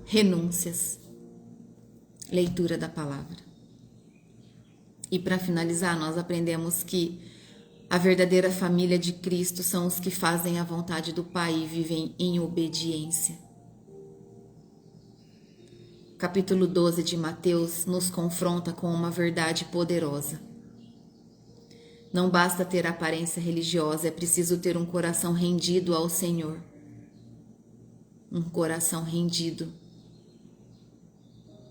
renúncias, leitura da palavra. E para finalizar, nós aprendemos que a verdadeira família de Cristo são os que fazem a vontade do Pai e vivem em obediência. Capítulo 12 de Mateus nos confronta com uma verdade poderosa. Não basta ter aparência religiosa, é preciso ter um coração rendido ao Senhor. Um coração rendido,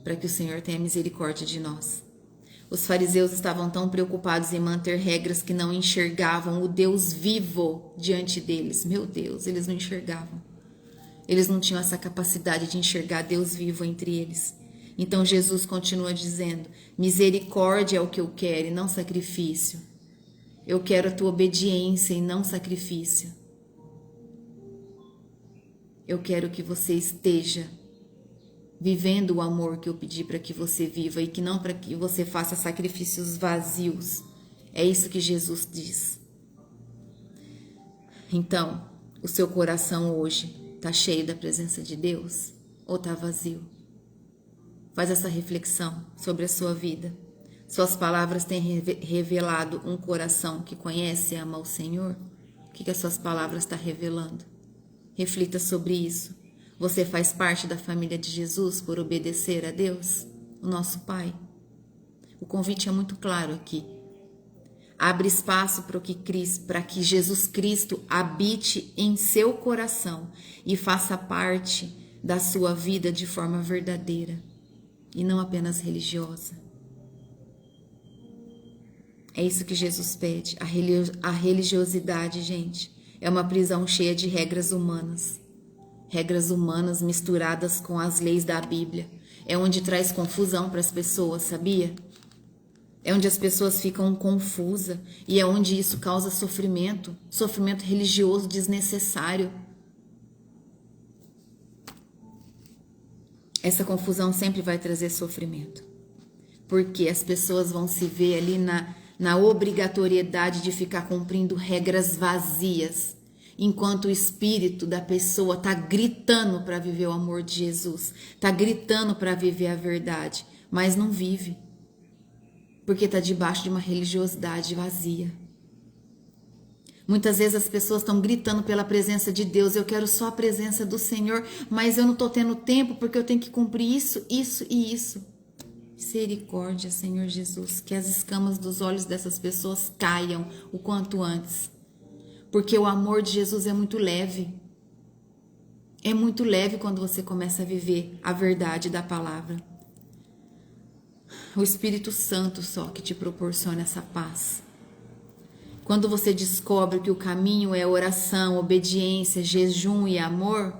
para que o Senhor tenha misericórdia de nós. Os fariseus estavam tão preocupados em manter regras que não enxergavam o Deus vivo diante deles. Meu Deus, eles não enxergavam. Eles não tinham essa capacidade de enxergar Deus vivo entre eles. Então Jesus continua dizendo, misericórdia é o que eu quero e não sacrifício. Eu quero a tua obediência e não sacrifício. Eu quero que você esteja vivendo o amor que eu pedi para que você viva e que não para que você faça sacrifícios vazios. É isso que Jesus diz. Então, o seu coração hoje está cheio da presença de Deus ou está vazio? Faz essa reflexão sobre a sua vida. Suas palavras têm revelado um coração que conhece e ama o Senhor? O que as suas palavras estão revelando? Reflita sobre isso. Você faz parte da família de Jesus por obedecer a Deus, o nosso Pai? O convite é muito claro aqui. Abre espaço para que Jesus Cristo habite em seu coração e faça parte da sua vida de forma verdadeira e não apenas religiosa. É isso que Jesus pede. A religiosidade, gente, é uma prisão cheia de regras humanas. Regras humanas misturadas com as leis da Bíblia. É onde traz confusão para as pessoas, sabia? É onde as pessoas ficam confusas e é onde isso causa sofrimento religioso desnecessário. Essa confusão sempre vai trazer sofrimento, porque as pessoas vão se ver ali na obrigatoriedade de ficar cumprindo regras vazias, enquanto o espírito da pessoa está gritando para viver o amor de Jesus, está gritando para viver a verdade, mas não vive, porque está debaixo de uma religiosidade vazia. Muitas vezes as pessoas estão gritando pela presença de Deus, eu quero só a presença do Senhor, mas eu não estou tendo tempo porque eu tenho que cumprir isso, isso e isso. Misericórdia, Senhor Jesus, que as escamas dos olhos dessas pessoas caiam o quanto antes. Porque o amor de Jesus é muito leve. É muito leve quando você começa a viver a verdade da palavra. O Espírito Santo só que te proporciona essa paz. Quando você descobre que o caminho é oração, obediência, jejum e amor,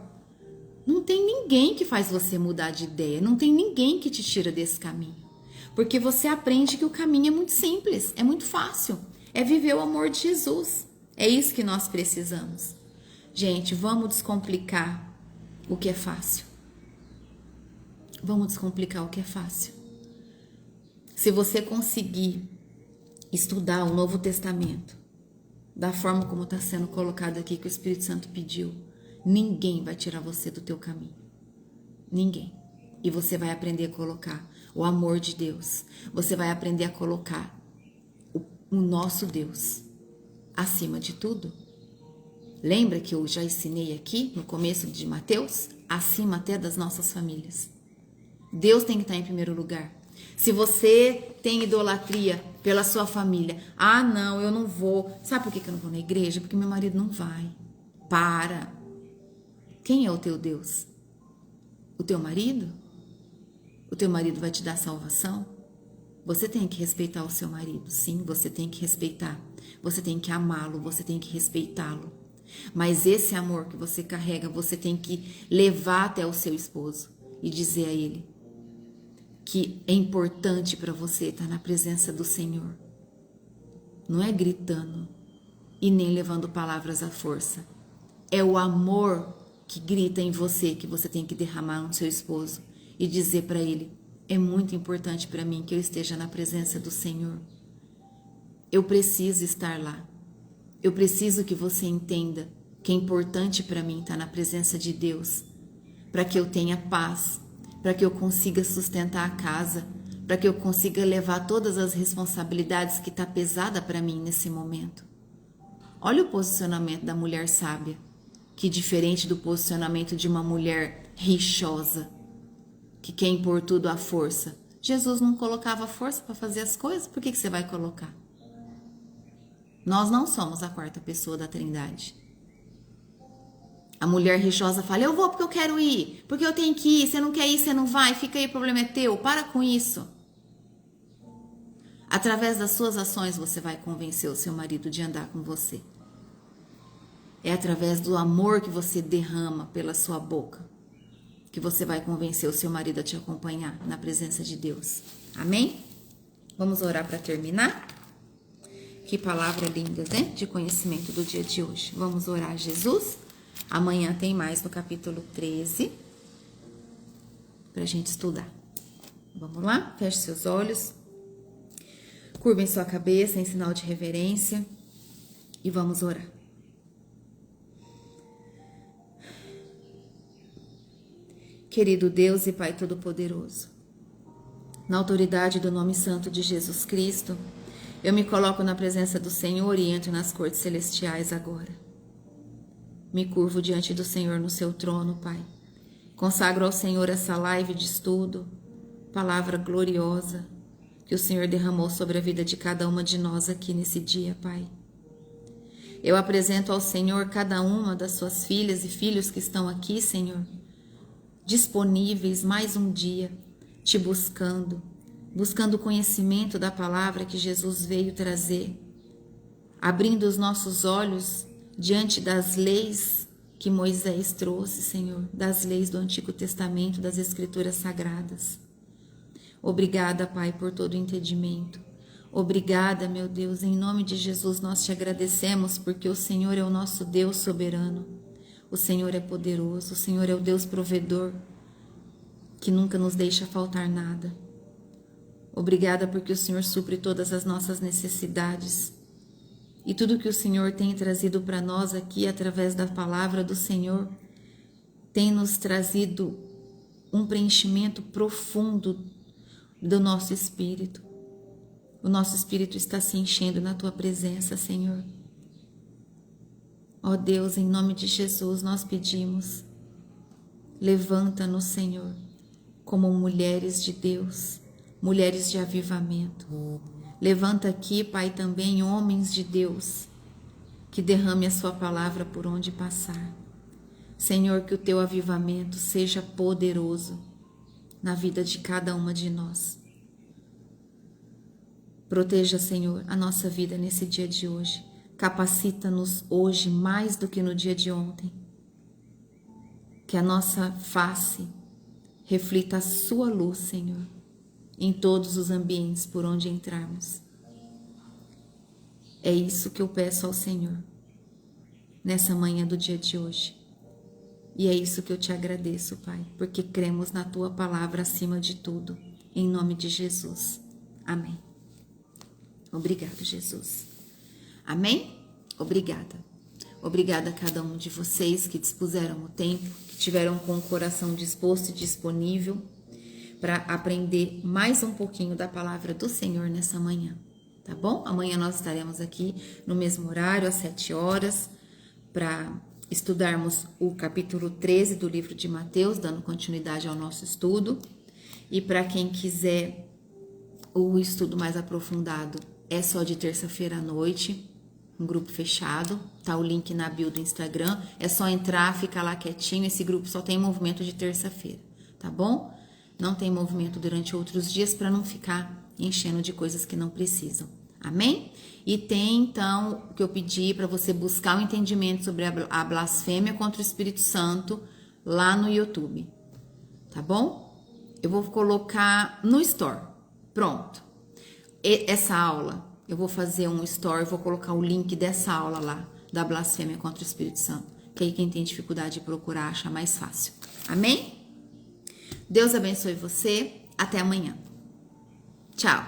não tem ninguém que faz você mudar de ideia, não tem ninguém que te tira desse caminho. Porque você aprende que o caminho é muito simples, é muito fácil. É viver o amor de Jesus. É isso que nós precisamos. Gente, vamos descomplicar o que é fácil. Vamos descomplicar o que é fácil. Se você conseguir estudar o Novo Testamento da forma como está sendo colocado aqui, que o Espírito Santo pediu, ninguém vai tirar você do teu caminho. Ninguém. E você vai aprender a colocar o amor de Deus. Você vai aprender a colocar o nosso Deus acima de tudo. Lembra que eu já ensinei aqui no começo de Mateus? Acima até das nossas famílias. Deus tem que estar em primeiro lugar. Se você tem idolatria pela sua família. Ah, não, eu não vou. Sabe por que eu não vou na igreja? Porque meu marido não vai. Para. Quem é o teu Deus? O teu marido? O teu marido vai te dar salvação? Você tem que respeitar o seu marido. Sim, você tem que respeitar. Você tem que amá-lo, você tem que respeitá-lo. Mas esse amor que você carrega, você tem que levar até o seu esposo e dizer a ele que é importante para você estar na presença do Senhor. Não é gritando e nem levando palavras à força. É o amor que grita em você, que você tem que derramar no seu esposo e dizer para ele: é muito importante para mim que eu esteja na presença do Senhor. Eu preciso estar lá. Eu preciso que você entenda que é importante para mim estar na presença de Deus, para que eu tenha paz, para que eu consiga sustentar a casa, para que eu consiga levar todas as responsabilidades que está pesada para mim nesse momento. Olha o posicionamento da mulher sábia, que diferente do posicionamento de uma mulher rixosa, que quer impor tudo à força. Jesus não colocava força para fazer as coisas, por que você vai colocar? Nós não somos a quarta pessoa da Trindade. A mulher rixosa fala: eu vou porque eu quero ir, porque eu tenho que ir, você não quer ir, você não vai, fica aí, o problema é teu, para com isso. Através das suas ações você vai convencer o seu marido de andar com você. É através do amor que você derrama pela sua boca que você vai convencer o seu marido a te acompanhar na presença de Deus. Amém? Vamos orar para terminar? Que palavra linda, né? De conhecimento do dia de hoje. Vamos orar, Jesus. Amanhã tem mais no capítulo 13 para a gente estudar. Vamos lá? Feche seus olhos. Curvem sua cabeça em sinal de reverência e vamos orar. Querido Deus e Pai Todo-Poderoso, na autoridade do nome santo de Jesus Cristo, eu me coloco na presença do Senhor e entro nas cortes celestiais agora. Me curvo diante do Senhor no seu trono, Pai. Consagro ao Senhor essa live de estudo, palavra gloriosa que o Senhor derramou sobre a vida de cada uma de nós aqui nesse dia, Pai. Eu apresento ao Senhor cada uma das suas filhas e filhos que estão aqui, Senhor, disponíveis mais um dia, te buscando o conhecimento da palavra que Jesus veio trazer, abrindo os nossos olhos diante das leis que Moisés trouxe, Senhor, das leis do Antigo Testamento, das Escrituras Sagradas. Obrigada, Pai, por todo o entendimento. Obrigada, meu Deus, em nome de Jesus nós te agradecemos porque o Senhor é o nosso Deus soberano. O Senhor é poderoso, o Senhor é o Deus provedor, que nunca nos deixa faltar nada. Obrigada porque o Senhor supre todas as nossas necessidades. E tudo que o Senhor tem trazido para nós aqui, através da palavra do Senhor, tem nos trazido um preenchimento profundo do nosso espírito. O nosso espírito está se enchendo na Tua presença, Senhor. Ó Deus, em nome de Jesus, nós pedimos, levanta-nos, Senhor, como mulheres de Deus, mulheres de avivamento. Levanta aqui, Pai, também homens de Deus, que derrame a sua palavra por onde passar. Senhor, que o teu avivamento seja poderoso na vida de cada uma de nós. Proteja, Senhor, a nossa vida nesse dia de hoje. Capacita-nos hoje mais do que no dia de ontem. Que a nossa face reflita a sua luz, Senhor, em todos os ambientes por onde entrarmos. É isso que eu peço ao Senhor nessa manhã do dia de hoje. E é isso que eu te agradeço, Pai, porque cremos na Tua palavra acima de tudo. Em nome de Jesus. Amém. Obrigado, Jesus. Amém? Obrigada. Obrigada a cada um de vocês que dispuseram o tempo, que tiveram com o coração disposto e disponível para aprender mais um pouquinho da palavra do Senhor nessa manhã, tá bom? Amanhã nós estaremos aqui no mesmo horário, às 7 horas, para estudarmos o capítulo 13 do livro de Mateus, dando continuidade ao nosso estudo. E para quem quiser o estudo mais aprofundado, é só de terça-feira à noite, um grupo fechado, tá o link na bio do Instagram, é só entrar, ficar lá quietinho, esse grupo só tem movimento de terça-feira, tá bom? Não tem movimento durante outros dias para não ficar enchendo de coisas que não precisam, amém? E tem então o que eu pedi para você buscar o entendimento sobre a blasfêmia contra o Espírito Santo lá no YouTube, tá bom? Eu vou colocar no Store, pronto. Essa aula, eu vou fazer um story, vou colocar o link dessa aula lá, da blasfêmia contra o Espírito Santo, que aí quem tem dificuldade de procurar acha mais fácil. Amém? Deus abençoe você. Até amanhã. Tchau.